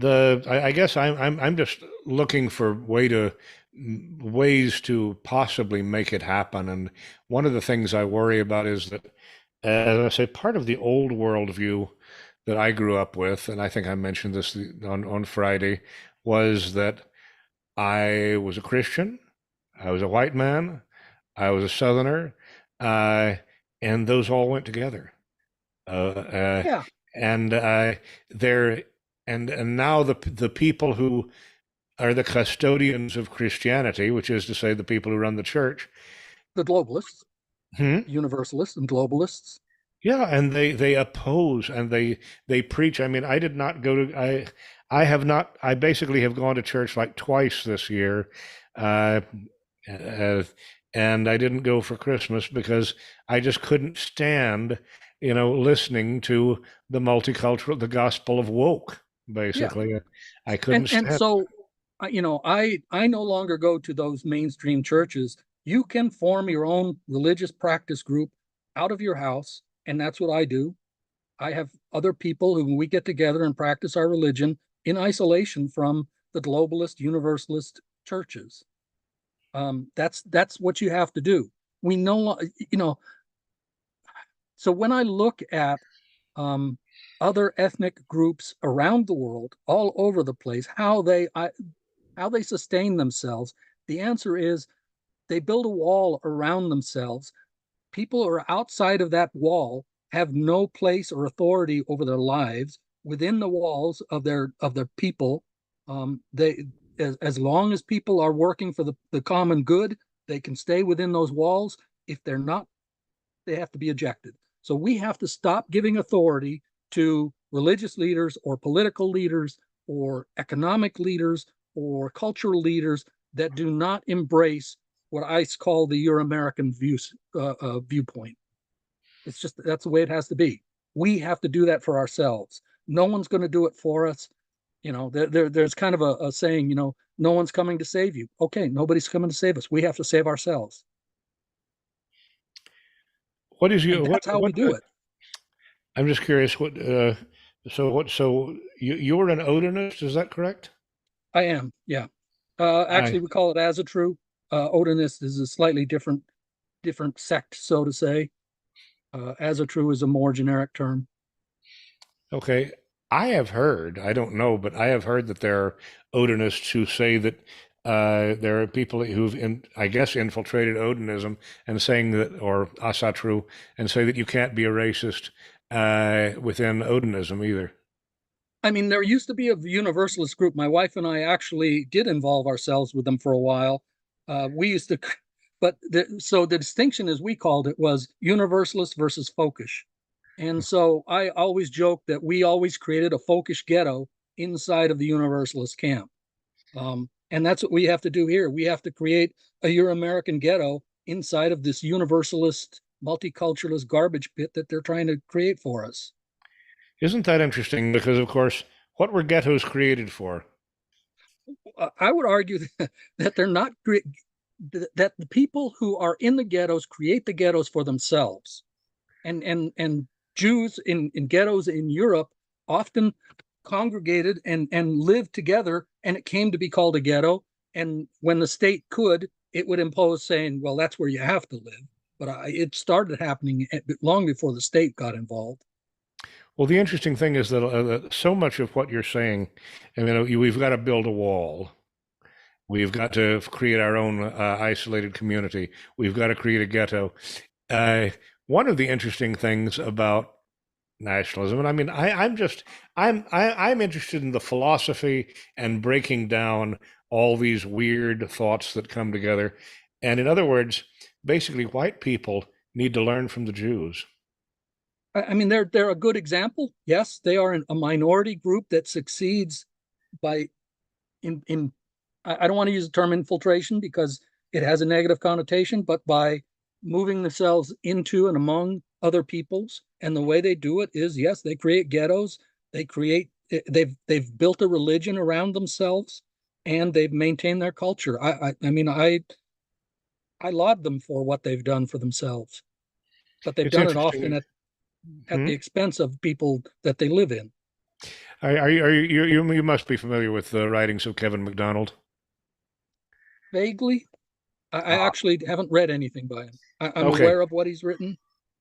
[SPEAKER 1] I guess I'm just looking for ways to possibly make it happen. And one of the things I worry about is that, as I say, part of the old worldview that I grew up with, and I think I mentioned this on Friday, was that I was a Christian, I was a white man, I was a Southerner, uh, and those all went together. Uh, uh,
[SPEAKER 2] Yeah,
[SPEAKER 1] and they're and now the people who are the custodians of Christianity, which is to say the people who run the church.
[SPEAKER 2] the globalists,
[SPEAKER 1] Hmm?
[SPEAKER 2] universalists, and globalists.
[SPEAKER 1] Yeah, and they oppose and they preach. I mean, I did not go to I have not I basically have gone to church like twice this year, uh, uh, and I didn't go for Christmas because I just couldn't stand, listening to the gospel of woke.
[SPEAKER 2] Yeah,
[SPEAKER 1] Basically, I
[SPEAKER 2] and
[SPEAKER 1] couldn't
[SPEAKER 2] and
[SPEAKER 1] stand.
[SPEAKER 2] so I no longer go to those mainstream churches. You can form your own religious practice group out of your house, and that's what I do. I have other people who we get together and practice our religion in isolation from the globalist universalist churches. That's what you have to do. We know, so when I look at other ethnic groups around the world, all over the place, how they sustain themselves, the answer is they build a wall around themselves. People who are outside of that wall have no place or authority over their lives within the walls of their people. They as long as people are working for the common good, they can stay within those walls. If they're not, they have to be ejected. So we have to stop giving authority to religious leaders or political leaders or economic leaders or cultural leaders that do not embrace what I call the Euro-American viewpoint. It's just that's the way it has to be. We have to do that for ourselves. No one's going to do it for us. There's kind of a saying, no one's coming to save you. Okay, nobody's coming to save us. We have to save ourselves,
[SPEAKER 1] What is
[SPEAKER 2] and
[SPEAKER 1] you
[SPEAKER 2] that's how we
[SPEAKER 1] what
[SPEAKER 2] do it.
[SPEAKER 1] I'm just curious so you're an Odinist, is that correct?
[SPEAKER 2] I am, yeah.
[SPEAKER 1] I
[SPEAKER 2] Actually, we call it Asatru. Odinist is a slightly different sect, so to say. Asatru is a more generic term.
[SPEAKER 1] Okay. I have heard, I don't know, but I have heard that there are Odinists who say that there are people I guess, infiltrated Odinism and saying that, or Asatru, and say that you can't be a racist within Odinism either.
[SPEAKER 2] I mean, there used to be a universalist group. My wife and I actually did involve ourselves with them for a while. We used to, so the distinction, as we called it, was universalist versus folkish. And so I always joke that we always created a folkish ghetto inside of the universalist camp. And that's what we have to do here. We have to create a Euro American ghetto inside of this universalist, multiculturalist garbage pit that they're trying to create for us.
[SPEAKER 1] Isn't that interesting? Because, of course, what were ghettos created for?
[SPEAKER 2] I would argue that they're not that the people who are in the ghettos create the ghettos for themselves. and Jews in ghettos in Europe often congregated and lived together, and it came to be called a ghetto. And when the state could, it would impose saying, well, that's where you have to live. But it started happening long before the state got involved.
[SPEAKER 1] Well, the interesting thing is that so much of what you're saying, I mean, we've got to build a wall. We've got to create our own isolated community. We've got to create a ghetto. Uh, One of the interesting things about nationalism, and I mean, I'm interested in the philosophy and breaking down all these weird thoughts that come together. And in other words, basically, white people need to learn from the Jews.
[SPEAKER 2] I mean, they're a good example. Yes, they are a minority group that succeeds by in I don't want to use the term infiltration because it has a negative connotation, but by moving themselves into and among other peoples. And the way they do it is, yes, they create ghettos. They've built a religion around themselves, and they've maintained their culture. I mean, I laud them for what they've done for themselves, but they've
[SPEAKER 1] It's
[SPEAKER 2] done it often
[SPEAKER 1] interesting.
[SPEAKER 2] at
[SPEAKER 1] Hmm?
[SPEAKER 2] the expense of people that they live in.
[SPEAKER 1] You must be familiar with the writings of Kevin MacDonald.
[SPEAKER 2] Vaguely, I
[SPEAKER 1] Ah,
[SPEAKER 2] actually haven't read anything by him. I'm
[SPEAKER 1] okay.
[SPEAKER 2] aware of what he's written.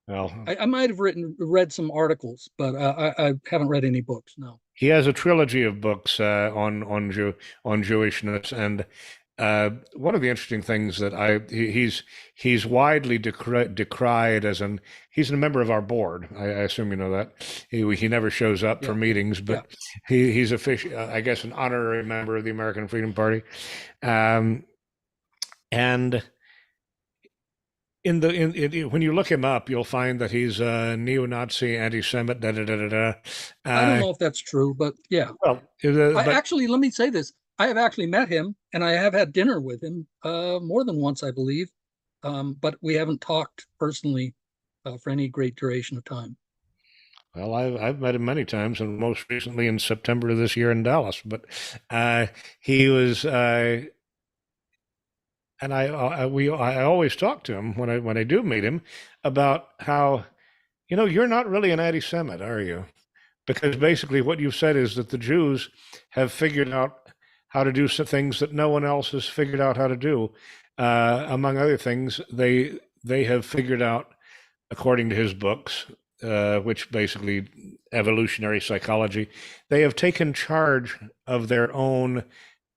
[SPEAKER 1] Well,
[SPEAKER 2] I might have read some articles, but I haven't read any books. No.
[SPEAKER 1] he has a trilogy of books on Jewishness, and one of the interesting things that he's widely decried as an he's a member of our board. I assume you know that he never shows up for
[SPEAKER 2] Yeah.
[SPEAKER 1] meetings,
[SPEAKER 2] Yeah.
[SPEAKER 1] but he's official, I guess, an honorary member of the American Freedom Party, um, and when you look him up, you'll find that he's a neo-Nazi, anti-Semite, da da da da da.
[SPEAKER 2] I don't
[SPEAKER 1] Uh,
[SPEAKER 2] know if that's true, but yeah.
[SPEAKER 1] well, but
[SPEAKER 2] Let me say this. I have actually met him and I have had dinner with him more than once, I believe. But we haven't talked personally for any great duration of time.
[SPEAKER 1] well, I've met him many times, and most recently in September of this year in Dallas. But uh, he was, and I always talk to him when I do meet him about how you're not really an anti-Semite, are you? Because basically what you've said is that the Jews have figured out how to do some things that no one else has figured out how to do. Among other things, they have figured out, according to his books, which basically evolutionary psychology, they have taken charge of their own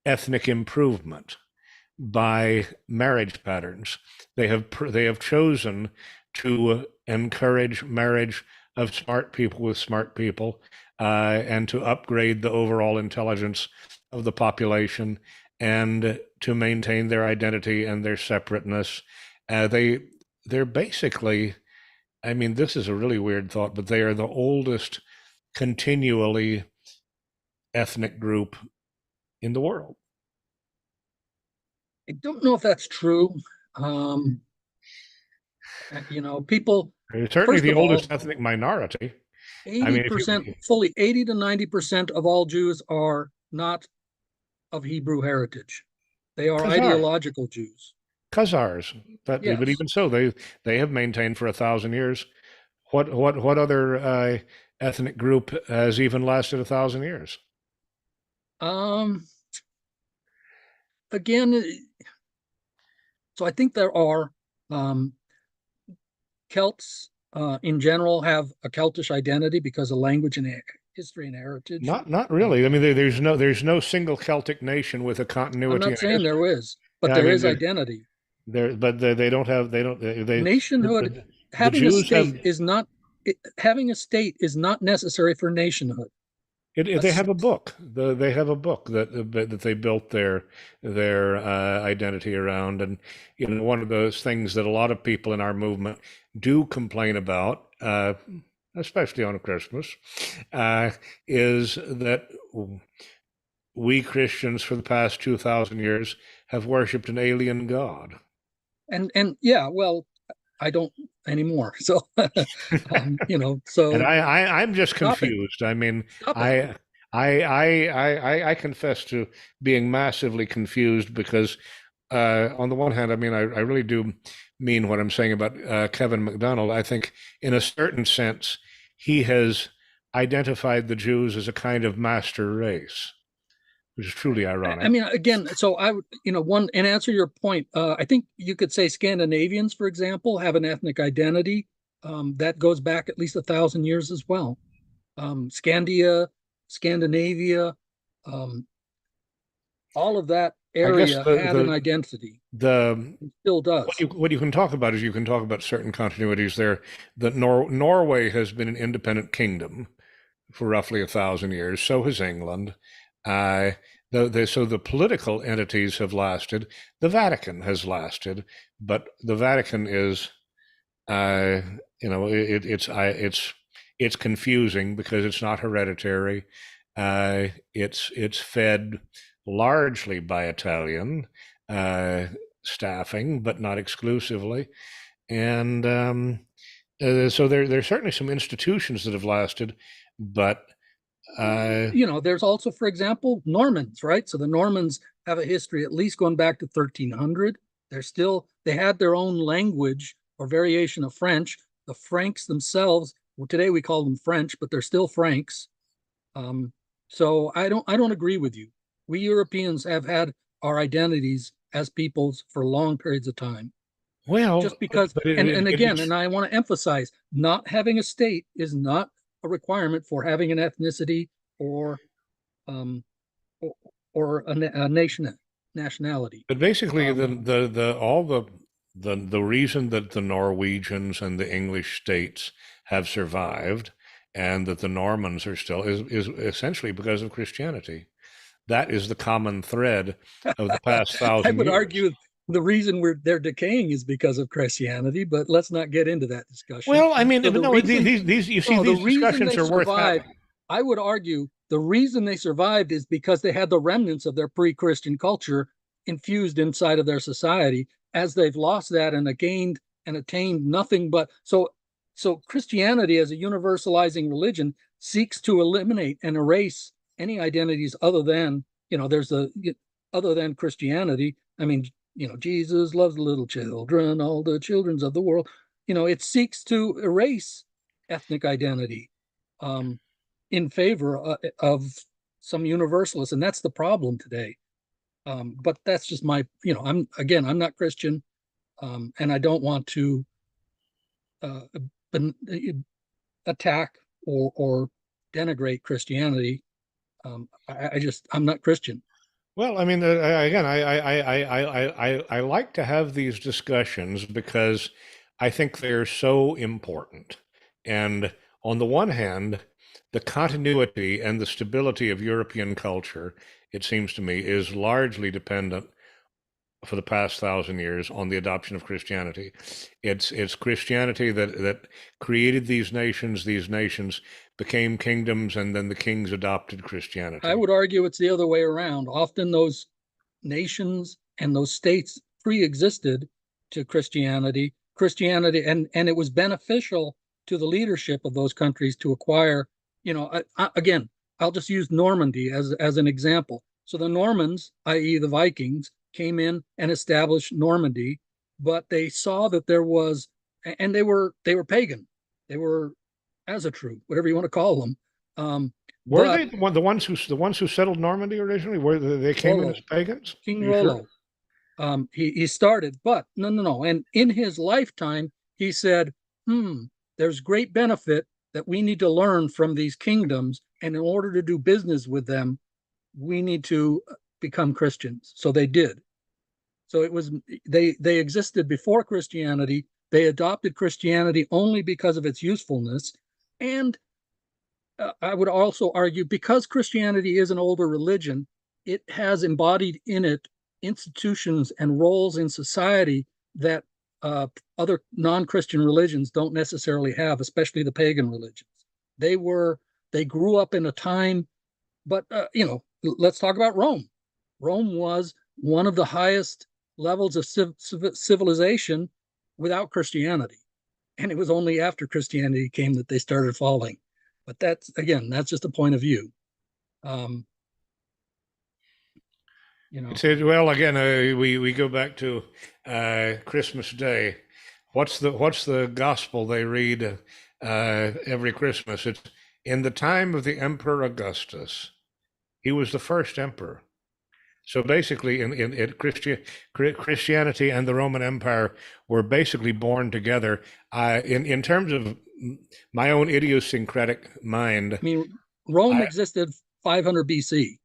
[SPEAKER 1] ethnic improvement by marriage patterns. They have chosen to encourage marriage of smart people with smart people, and to upgrade the overall intelligence of the population, and to maintain their identity and their separateness. They're basically, I mean, this is a really weird thought, but they are the oldest continually ethnic group in the world.
[SPEAKER 2] I don't know if that's true. Um, people,
[SPEAKER 1] They're certainly
[SPEAKER 2] first
[SPEAKER 1] the
[SPEAKER 2] of all,
[SPEAKER 1] oldest ethnic minority. I mean, if
[SPEAKER 2] 80%,
[SPEAKER 1] you
[SPEAKER 2] fully 80 to 90% of all Jews are not of Hebrew heritage. They are
[SPEAKER 1] Khazar,
[SPEAKER 2] ideological Jews.
[SPEAKER 1] Khazars, but
[SPEAKER 2] Yes.
[SPEAKER 1] even so, they have maintained for 1,000 years. What other ethnic group has even lasted 1,000 years?
[SPEAKER 2] Um, Again, so I think there are um, Celts in general have a Celtish identity because of language and history and heritage.
[SPEAKER 1] Not
[SPEAKER 2] Uh,
[SPEAKER 1] really. I mean, there's no single Celtic nation with a
[SPEAKER 2] I'm
[SPEAKER 1] continuity
[SPEAKER 2] not
[SPEAKER 1] in
[SPEAKER 2] saying
[SPEAKER 1] history.
[SPEAKER 2] there is, but
[SPEAKER 1] Yeah, I
[SPEAKER 2] there
[SPEAKER 1] mean,
[SPEAKER 2] is identity.
[SPEAKER 1] but they don't have
[SPEAKER 2] Nationhood,
[SPEAKER 1] the
[SPEAKER 2] having a
[SPEAKER 1] Jews have
[SPEAKER 2] state is not having a state is not necessary for nationhood.
[SPEAKER 1] they have a book. They have a book that they built their identity around, and one of those things that a lot of people in our movement do complain about, especially on Christmas, uh, is that we Christians for the past 2,000 years have worshipped an alien god.
[SPEAKER 2] And yeah, well, I don't anymore. So,
[SPEAKER 1] And
[SPEAKER 2] so
[SPEAKER 1] I'm just
[SPEAKER 2] stop it,
[SPEAKER 1] confused. I mean,
[SPEAKER 2] stop it.
[SPEAKER 1] I confess to being massively confused because on the one hand, I mean, I really do mean what I'm saying about Kevin MacDonald. I think, in a certain sense, he has identified the Jews as a kind of master race, which is truly
[SPEAKER 2] I
[SPEAKER 1] ironic.
[SPEAKER 2] mean, again, so I would, one, and answer your point, I think you could say Scandinavians, for example, have an ethnic identity that goes back at least 1,000 years as well. Scandinavia, um, all of that
[SPEAKER 1] I guess
[SPEAKER 2] area had an identity
[SPEAKER 1] the
[SPEAKER 2] and still does.
[SPEAKER 1] what you can talk about is you can talk about certain continuities there. That Norway has been an independent kingdom for roughly 1,000 years. So has England. Uh, so the political entities have lasted. The Vatican has lasted, but the Vatican is, uh, it's confusing because it's not hereditary. It's fed largely by Italian uh, staffing, but not exclusively. And so there's certainly some institutions that have lasted, but
[SPEAKER 2] There's also, for example, Normans, right? So the Normans have a history at least going back to 1300. They had their own language or variation of French. The Franks themselves, well, today we call them French, but they're still Franks. Um, so I don't agree with you. We Europeans have had our identities as peoples for long periods of time.
[SPEAKER 1] well,
[SPEAKER 2] Just because,
[SPEAKER 1] but
[SPEAKER 2] and again,
[SPEAKER 1] it's
[SPEAKER 2] and I want to emphasize, not having a state is not a requirement for having an ethnicity or um, or a nationality.
[SPEAKER 1] but basically
[SPEAKER 2] Um,
[SPEAKER 1] the all the reason that the Norwegians and the English states have survived and that the Normans are still is essentially because of Christianity. That is the common thread of the past
[SPEAKER 2] I
[SPEAKER 1] thousand
[SPEAKER 2] would
[SPEAKER 1] years.
[SPEAKER 2] argue the reason they're decaying is because of Christianity, but let's not get into that discussion.
[SPEAKER 1] Well, I mean,
[SPEAKER 2] So
[SPEAKER 1] but
[SPEAKER 2] the
[SPEAKER 1] no,
[SPEAKER 2] reason,
[SPEAKER 1] these you see
[SPEAKER 2] no, the
[SPEAKER 1] these
[SPEAKER 2] reason
[SPEAKER 1] discussions
[SPEAKER 2] they
[SPEAKER 1] are worth
[SPEAKER 2] survived,
[SPEAKER 1] having.
[SPEAKER 2] I would argue the reason they survived is because they had the remnants of their pre-Christian culture infused inside of their society. As they've lost that and gained and attained nothing but so Christianity as a universalizing religion seeks to eliminate and erase any identities other than, there's a other than Christianity. I mean, Jesus loves the little children, all the childrens of the world. It seeks to erase ethnic identity um, in favor of some universalists, and that's the problem today. But that's just I'm not Christian, and I don't want to uh, attack or denigrate Christianity. I'm not Christian.
[SPEAKER 1] Well, I mean, again, I like to have these discussions because I think they're so important. And on the one hand, the continuity and the stability of European culture, it seems to me, is largely dependent for the past 1,000 years on the adoption of Christianity. It's Christianity that created these nations. These nations became kingdoms, and then the kings adopted
[SPEAKER 2] I
[SPEAKER 1] Christianity.
[SPEAKER 2] would argue it's the other way around. Often those nations and those states pre-existed to Christianity, and it was beneficial to the leadership of those countries to acquire. Again, I'll just use Normandy as an example. So the Normans, i.e., the Vikings, came in and established Normandy, but they saw that there was, and they were pagan, they were Asatru, whatever you want to call them.
[SPEAKER 1] Were
[SPEAKER 2] But
[SPEAKER 1] they the ones who settled Normandy originally? Were they came in
[SPEAKER 2] Rollo,
[SPEAKER 1] as pagans?
[SPEAKER 2] King
[SPEAKER 1] Are you sure?
[SPEAKER 2] Rollo, he started, but no, no, no. And in his lifetime, he said, there's great benefit that we need to learn from these kingdoms. And in order to do business with them, we need to become Christians. So they did. So it was they existed before Christianity. They adopted Christianity only because of its usefulness. And I would also argue because Christianity is an older religion, it has embodied in it institutions and roles in society that other non-Christian religions don't necessarily have, especially the pagan religions. They grew up in a time, but let's talk about Rome. Rome was one of the highest levels of civilization without Christianity, and it was only after Christianity came that they started falling. But that's just a point of view. Um, you know.
[SPEAKER 1] It's well again. We go back to Christmas Day. What's the gospel they read every Christmas? It's in the time of the Emperor Augustus. He was the first emperor. So basically, in Christianity and the Roman Empire were basically born together. In terms of my own idiosyncratic mind,
[SPEAKER 2] I mean, Rome
[SPEAKER 1] I
[SPEAKER 2] existed 500 BC,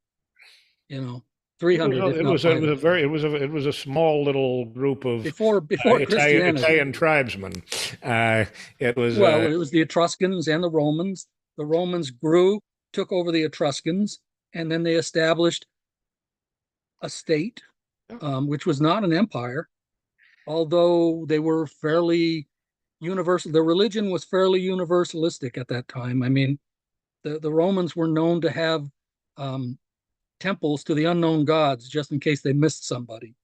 [SPEAKER 2] you know, 300 if
[SPEAKER 1] it
[SPEAKER 2] not
[SPEAKER 1] was a, it was a
[SPEAKER 2] 500
[SPEAKER 1] very it was a small little group of
[SPEAKER 2] before Christianity.
[SPEAKER 1] Italian tribesmen. It was
[SPEAKER 2] Well, it was the Etruscans and the Romans. The Romans grew, took over the Etruscans, and then they established a state, which was not an empire, although they were fairly universal. Their religion was fairly universalistic at that time. I mean, the Romans were known to have temples to the unknown gods just in case they missed somebody.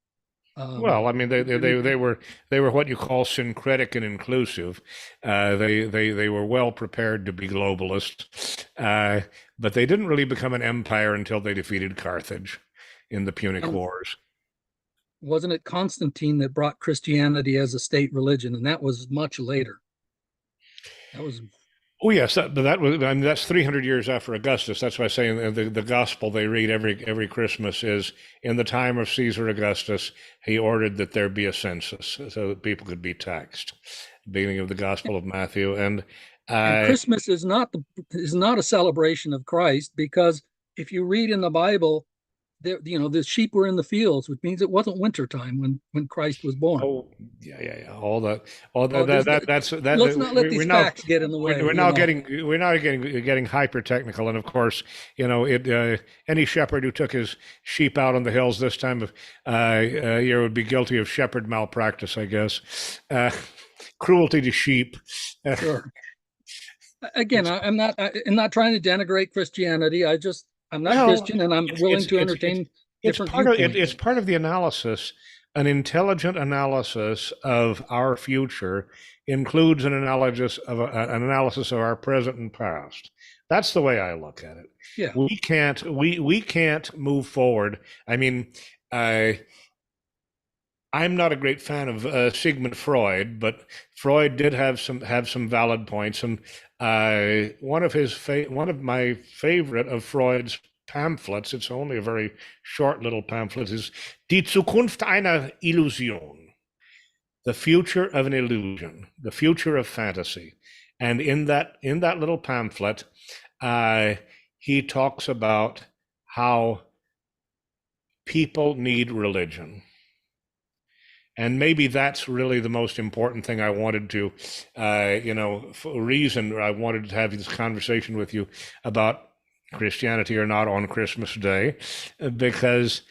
[SPEAKER 1] well, I mean, they were what you call syncretic and inclusive. They were well prepared to be globalists, but they didn't really become an empire until they defeated Carthage in the Punic
[SPEAKER 2] And
[SPEAKER 1] Wars.
[SPEAKER 2] wasn't it Constantine that brought Christianity as a state religion? And that was much later. That was
[SPEAKER 1] Oh yes, but that was I mean that's 300 years after Augustus. That's why I'm saying the gospel they read every Christmas is in the time of Caesar Augustus. He ordered that there be a census so that people could be taxed. Beginning of the Gospel of Matthew, and
[SPEAKER 2] and
[SPEAKER 1] uh,
[SPEAKER 2] Christmas is not a celebration of Christ, because if you read in the Bible, there, you know, the sheep were in the fields, which means it wasn't winter time when Christ was born.
[SPEAKER 1] oh yeah, all
[SPEAKER 2] Oh, let's not let
[SPEAKER 1] we're
[SPEAKER 2] these
[SPEAKER 1] now
[SPEAKER 2] facts get in the way.
[SPEAKER 1] we're
[SPEAKER 2] You
[SPEAKER 1] now
[SPEAKER 2] know,
[SPEAKER 1] getting hyper technical, and of course, any shepherd who took his sheep out on the hills this time of year would be guilty of shepherd malpractice, I guess, cruelty to sheep.
[SPEAKER 2] sure. Again, I'm not trying to denigrate Christianity. I'm not
[SPEAKER 1] Well,
[SPEAKER 2] Christian, and I'm willing to entertain different
[SPEAKER 1] it's
[SPEAKER 2] viewpoints.
[SPEAKER 1] part of the analysis. An intelligent analysis of our future includes an analysis of our present and past. That's the way I look at it.
[SPEAKER 2] Yeah,
[SPEAKER 1] We can't move forward. I mean, I I'm not a great fan of Sigmund Freud, but Freud did have some valid points. And one of my favorite of Freud's pamphlets, it's only a very short little pamphlet, is Die Zukunft einer Illusion, the future of an illusion, the future of fantasy. And in that little pamphlet, he talks about how people need religion. And maybe that's really the most important thing I wanted to, reason I wanted to have this conversation with you about Christianity or not on Christmas Day, because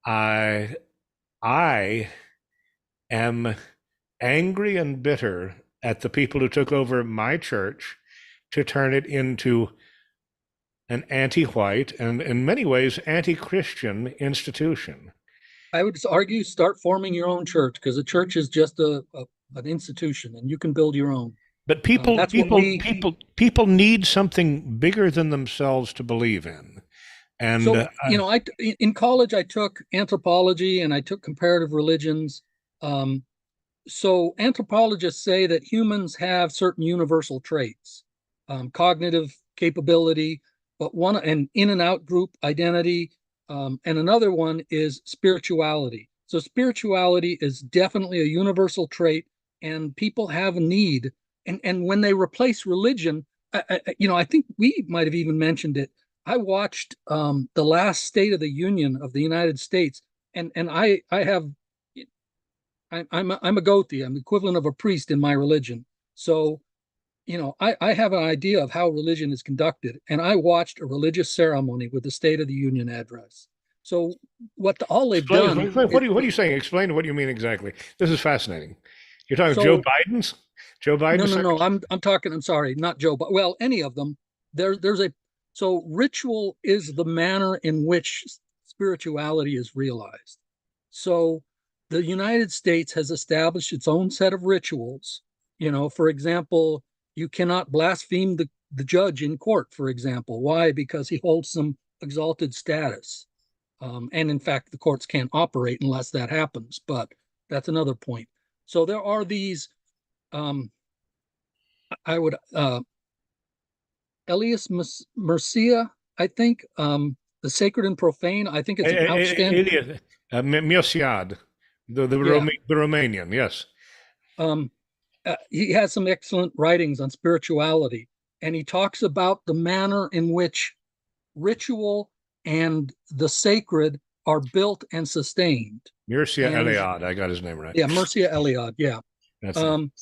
[SPEAKER 1] I I am angry and bitter at the people who took over my church to turn it into an anti-white and in many ways anti-Christian institution.
[SPEAKER 2] I would argue start forming your own church, because a church is just an institution, and you can build your own.
[SPEAKER 1] But
[SPEAKER 2] That's what we.
[SPEAKER 1] people need something bigger than themselves to believe in. And
[SPEAKER 2] So I in college I took anthropology and I took comparative religions. So anthropologists say that humans have certain universal traits, cognitive capability, but one an in and out group identity, and another one is spirituality. So spirituality is definitely a universal trait, and people have a need. And when they replace religion, I think we might have even mentioned it. I watched the last State of the Union of the United States, and I'm a Gothi. I'm the equivalent of a priest in my religion. So, I have an idea of how religion is conducted, and I watched a religious ceremony with the State of the Union address. So, all they've done,
[SPEAKER 1] what are you saying? Explain what you mean exactly. This is fascinating. You're talking Joe
[SPEAKER 2] so
[SPEAKER 1] Biden's Joe
[SPEAKER 2] no,
[SPEAKER 1] Biden's
[SPEAKER 2] no, no.
[SPEAKER 1] secretary?
[SPEAKER 2] I'm talking. I'm sorry, not Joe, but well, any of them. There's a so ritual is the manner in which spirituality is realized. So the United States has established its own set of rituals. For example, you cannot blaspheme the judge in court, for example. Why? Because he holds some exalted status. And in fact, the courts can't operate unless that happens, but that's another point. So there are these, I would, Elias Mercia, I think, The Sacred and Profane. I think it's an outstanding.
[SPEAKER 1] Idiot. Miosiad,
[SPEAKER 2] Yeah.
[SPEAKER 1] The Romanian, yes.
[SPEAKER 2] Um, he has some excellent writings on spirituality, and he talks about the manner in which ritual and the sacred are built and sustained.
[SPEAKER 1] Mircea
[SPEAKER 2] And
[SPEAKER 1] Eliade, I got his name right.
[SPEAKER 2] yeah, Mircea Eliade, yeah.
[SPEAKER 1] That's it.
[SPEAKER 2] Um,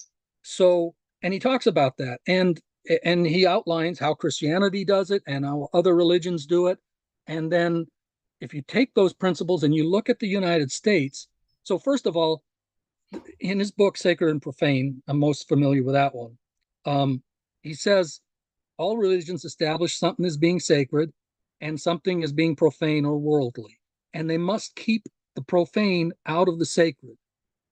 [SPEAKER 2] so, and he talks about that, and he outlines how Christianity does it and how other religions do it. And then, if you take those principles and you look at the United States, so first of all, in his book Sacred and Profane, I'm most familiar with that one. He says all religions establish something as being sacred and something as being profane or worldly, and they must keep the profane out of the sacred.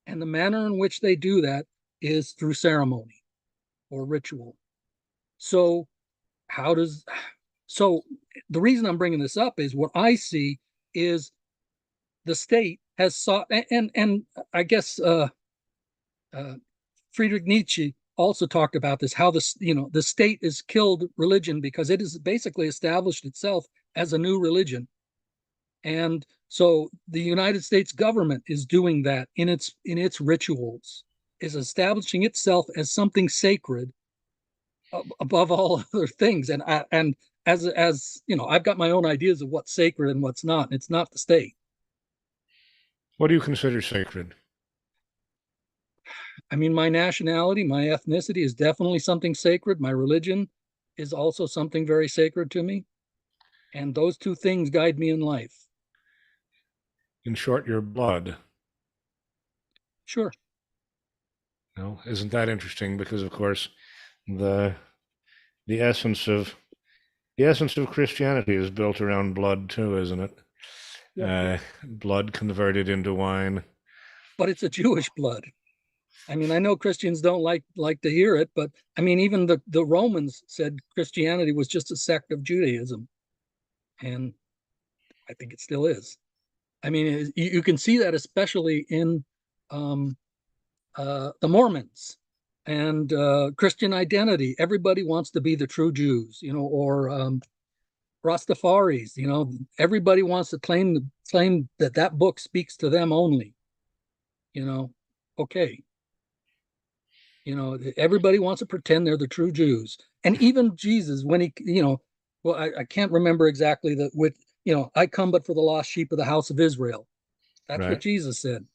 [SPEAKER 2] And the manner in which they do that is through ceremony or ritual. So, how does so the reason I'm bringing this up is what I see is the state has sought, and I guess Friedrich Nietzsche also talked about this, how the state has killed religion because it has basically established itself as a new religion. And so the United States government is doing that in its rituals, is establishing itself as something sacred above all other things. And as you know, I've got my own ideas of what's sacred and what's not. It's not the state.
[SPEAKER 1] What do you consider sacred?
[SPEAKER 2] I mean, my nationality, my ethnicity is definitely something sacred. My religion is also something very sacred to me. And those two things guide me in life.
[SPEAKER 1] In short, your blood.
[SPEAKER 2] Sure.
[SPEAKER 1] No, isn't that interesting? Because of course, the the essence of the essence of Christianity is built around blood too, isn't it? Blood converted into wine.
[SPEAKER 2] But it's a Jewish blood. I mean, I know Christians don't like to hear it, but I mean, even the Romans said Christianity was just a sect of Judaism, and I think it still is. I mean, you can see that especially in um, the Mormons and Christian identity. Everybody wants to be the true Jews, or Rastafaris. Everybody wants to claim that book speaks to them only. Okay. Everybody wants to pretend they're the true Jews. And even Jesus, when well, I can't remember exactly I come but for the lost sheep of the house of Israel. That's what
[SPEAKER 1] Right.
[SPEAKER 2] Jesus said.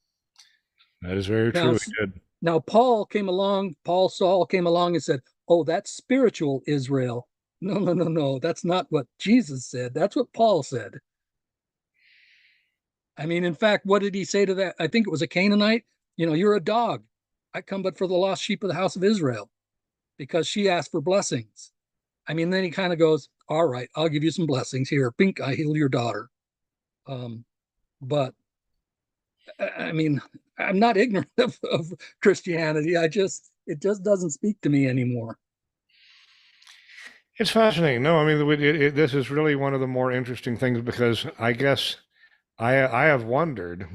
[SPEAKER 1] That is very
[SPEAKER 2] Now,
[SPEAKER 1] true. He did.
[SPEAKER 2] now Saul came along and said, oh, that's spiritual Israel. No, no, no, no. That's not what Jesus said. That's what Paul said. I mean, in fact, what did he say to that? I think it was a Canaanite. You're a dog. I come but for the lost sheep of the house of Israel, because she asked for blessings. I mean, then he kind of goes, all right, I'll give you some blessings here. Pink, I heal your daughter. But I mean, I'm not ignorant of Christianity. It just doesn't speak to me anymore.
[SPEAKER 1] It's fascinating. No, I mean, this is really one of the more interesting things because I guess I have wondered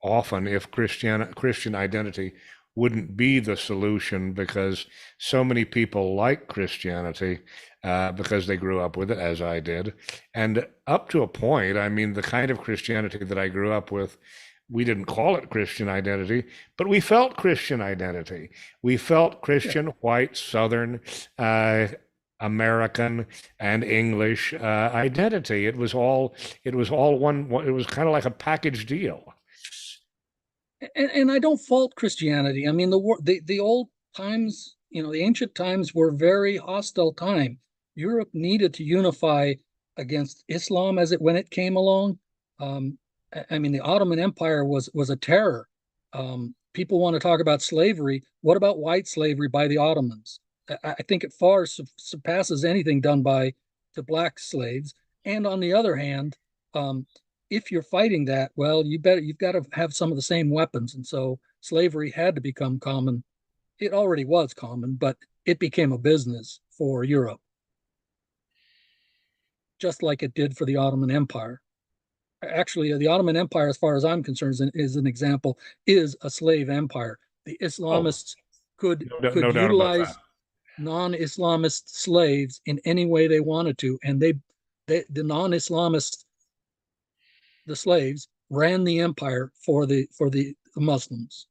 [SPEAKER 1] often if Christian identity wouldn't be the solution because so many people like Christianity because they grew up with it, as I did, and up to a point, I mean, the kind of Christianity that I grew up with, we didn't call it Christian identity, but we felt Christian identity. We felt Christian, white, Southern, American, and English identity. It was all one. It was kind of like a package deal.
[SPEAKER 2] And I don't fault Christianity. I mean, the old times, the ancient times were very hostile time. Europe needed to unify against Islam when it came along. I mean, the Ottoman Empire was a terror. People want to talk about slavery. What about white slavery by the Ottomans? I think it far surpasses anything done to black slaves. And on the other hand, if you're fighting that, well, you've got to have some of the same weapons. And so slavery had to become common. It already was common, but it became a business for Europe, just like it did for the Ottoman Empire. actually, the Ottoman Empire, as far as I'm concerned, is an example, is a slave empire. The
[SPEAKER 1] Oh,
[SPEAKER 2] Islamists could
[SPEAKER 1] no doubt about that.
[SPEAKER 2] utilize non-Islamist slaves in any way they wanted to, and the non-Islamists, the slaves, ran the empire for the Muslims.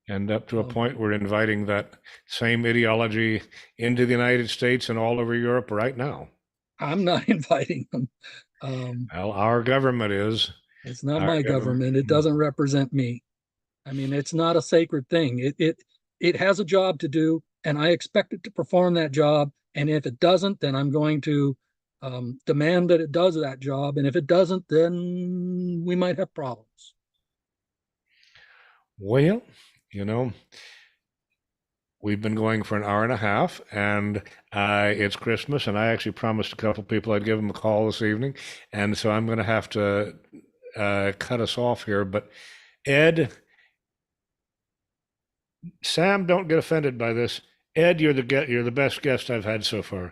[SPEAKER 1] And up to a point, we're inviting that same ideology into the United States and all over Europe right now.
[SPEAKER 2] I'm not inviting them.
[SPEAKER 1] Well, our government is.
[SPEAKER 2] It's not
[SPEAKER 1] Our
[SPEAKER 2] my government. It doesn't represent me. I mean, it's not a sacred thing. It has a job to do, and I expect it to perform that job. And if it doesn't, then I'm going to demand that it does that job. And if it doesn't, then we might have problems.
[SPEAKER 1] Well, you know, we've been going for an hour and a half, and it's Christmas, and I actually promised a couple people I'd give them a call this evening, and so I'm going to have to cut us off here. But Ed, Sam, don't get offended by this. Ed, you're the best guest I've had so far.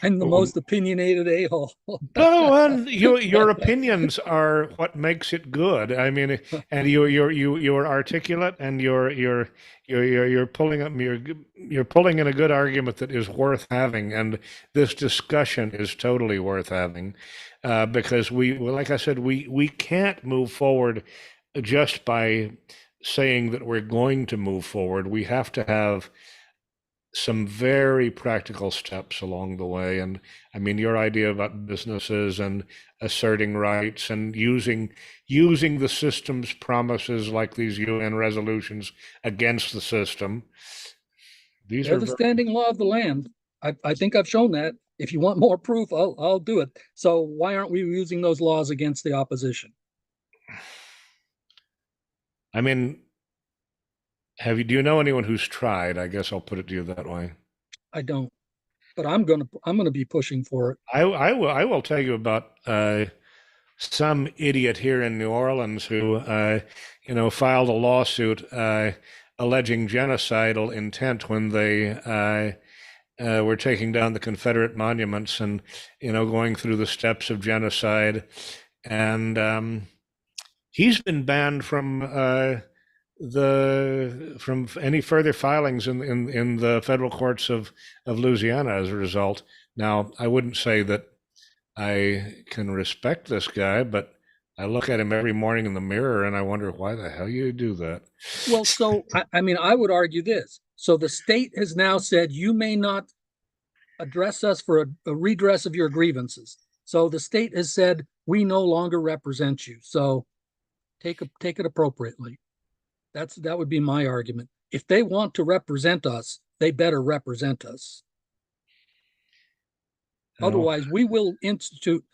[SPEAKER 2] I'm the most opinionated a-hole.
[SPEAKER 1] No, and your opinions are what makes it good. I mean, and you're articulate, and you're pulling up you're pulling in a good argument that is worth having, and this discussion is totally worth having, because like I said, we can't move forward just by saying that we're going to move forward. We have to have some very practical steps along the way. And I mean, your idea about businesses and asserting rights and using the system's promises, like these UN resolutions, against the system.
[SPEAKER 2] They're the standing law of the land. I think I've shown that. If you want more proof, I'll do it. So why aren't we using those laws against the opposition?
[SPEAKER 1] I mean, do you know anyone who's tried? I guess I'll put it to you that way.
[SPEAKER 2] I don't, but I'm gonna be pushing for it.
[SPEAKER 1] I will tell you about some idiot here in New Orleans who filed a lawsuit alleging genocidal intent when they were taking down the Confederate monuments and going through the steps of genocide, and he's been banned from any further filings in the federal courts of Louisiana as a result. Now, I wouldn't say that I can respect this guy, but I look at him every morning in the mirror and I wonder why the hell you do that.
[SPEAKER 2] Well, so I mean, I would argue this. So the state has now said you may not address us for a redress of your grievances. So the state has said we no longer represent you. So take it appropriately. That would be my argument. If they want to represent us, they better represent us. Otherwise, we will institute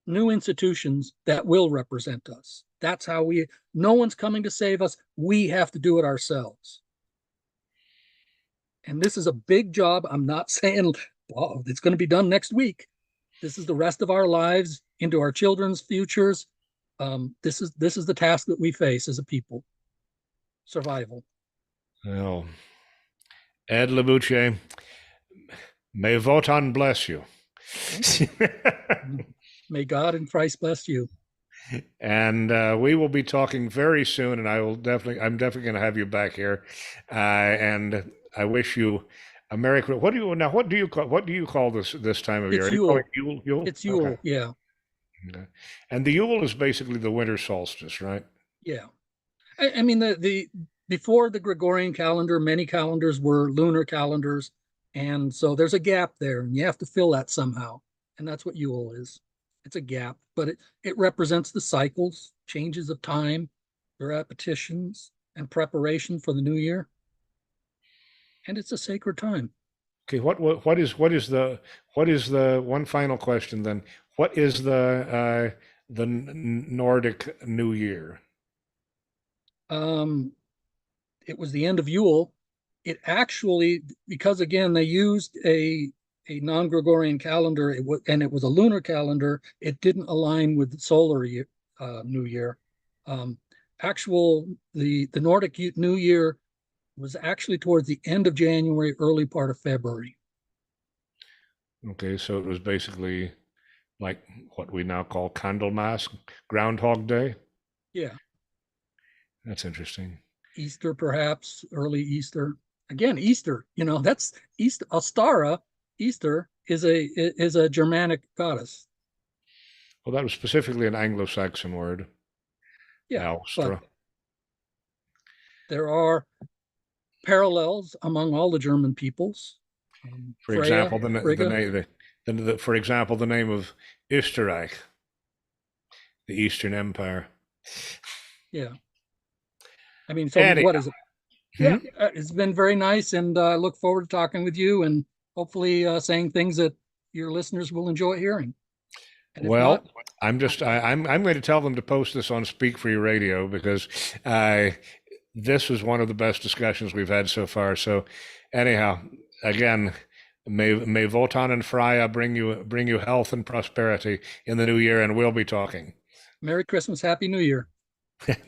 [SPEAKER 2] new institutions that will represent us. That's how no one's coming to save us. We have to do it ourselves. And this is a big job. I'm not saying, oh, it's going to be done next week. This is the rest of our lives into our children's futures. This is the task that we face as a people. Survival.
[SPEAKER 1] Well, Ed Labuche, may Wotan bless you.
[SPEAKER 2] May God and Christ bless you.
[SPEAKER 1] And we will be talking very soon, and I'm definitely going to have you back here. And I wish you a Merry Christmas. What do you call this time of year?
[SPEAKER 2] It's Yule.
[SPEAKER 1] Yule?
[SPEAKER 2] It's Yule,
[SPEAKER 1] okay.
[SPEAKER 2] Yeah.
[SPEAKER 1] Okay. And the Yule is basically the winter solstice, right?
[SPEAKER 2] Yeah. I mean, the before the Gregorian calendar, many calendars were lunar calendars, and so there's a gap there, and you have to fill that somehow, and that's what Yule is. It's a gap, but it represents the cycles, changes of time, the repetitions, and preparation for the new year, and it's a sacred time.
[SPEAKER 1] Okay, what is the one final question then? What is the Nordic New Year?
[SPEAKER 2] It was the end of Yule. It actually, because again, they used a non-Gregorian calendar, it was a lunar calendar, it didn't align with the solar year, New Year. The Nordic New Year was actually towards the end of January, early part of February.
[SPEAKER 1] Okay, so it was basically like what we now call Candlemas, Groundhog Day.
[SPEAKER 2] Yeah.
[SPEAKER 1] That's interesting.
[SPEAKER 2] Easter, perhaps, early Easter. Again, Easter, that's Easter. Ostara, Easter is a Germanic goddess.
[SPEAKER 1] Well, that was specifically an Anglo-Saxon word,
[SPEAKER 2] Yeah, but
[SPEAKER 1] Alstra.
[SPEAKER 2] there are parallels among all the German peoples.
[SPEAKER 1] For
[SPEAKER 2] Freya,
[SPEAKER 1] example,
[SPEAKER 2] Frigga.
[SPEAKER 1] for example, the name of Österreich, the Eastern Empire.
[SPEAKER 2] Yeah. I mean, so
[SPEAKER 1] Anyhow,
[SPEAKER 2] what is it? Yeah, it's been very nice, and I look forward to talking with you and hopefully saying things that your listeners will enjoy hearing. And if not,
[SPEAKER 1] well, I'm going to tell them to post this on Speak Free Radio because this was one of the best discussions we've had so far. So, anyhow, again, may Wotan and Freya bring you health and prosperity in the new year, and we'll be talking.
[SPEAKER 2] Merry Christmas, Happy New Year.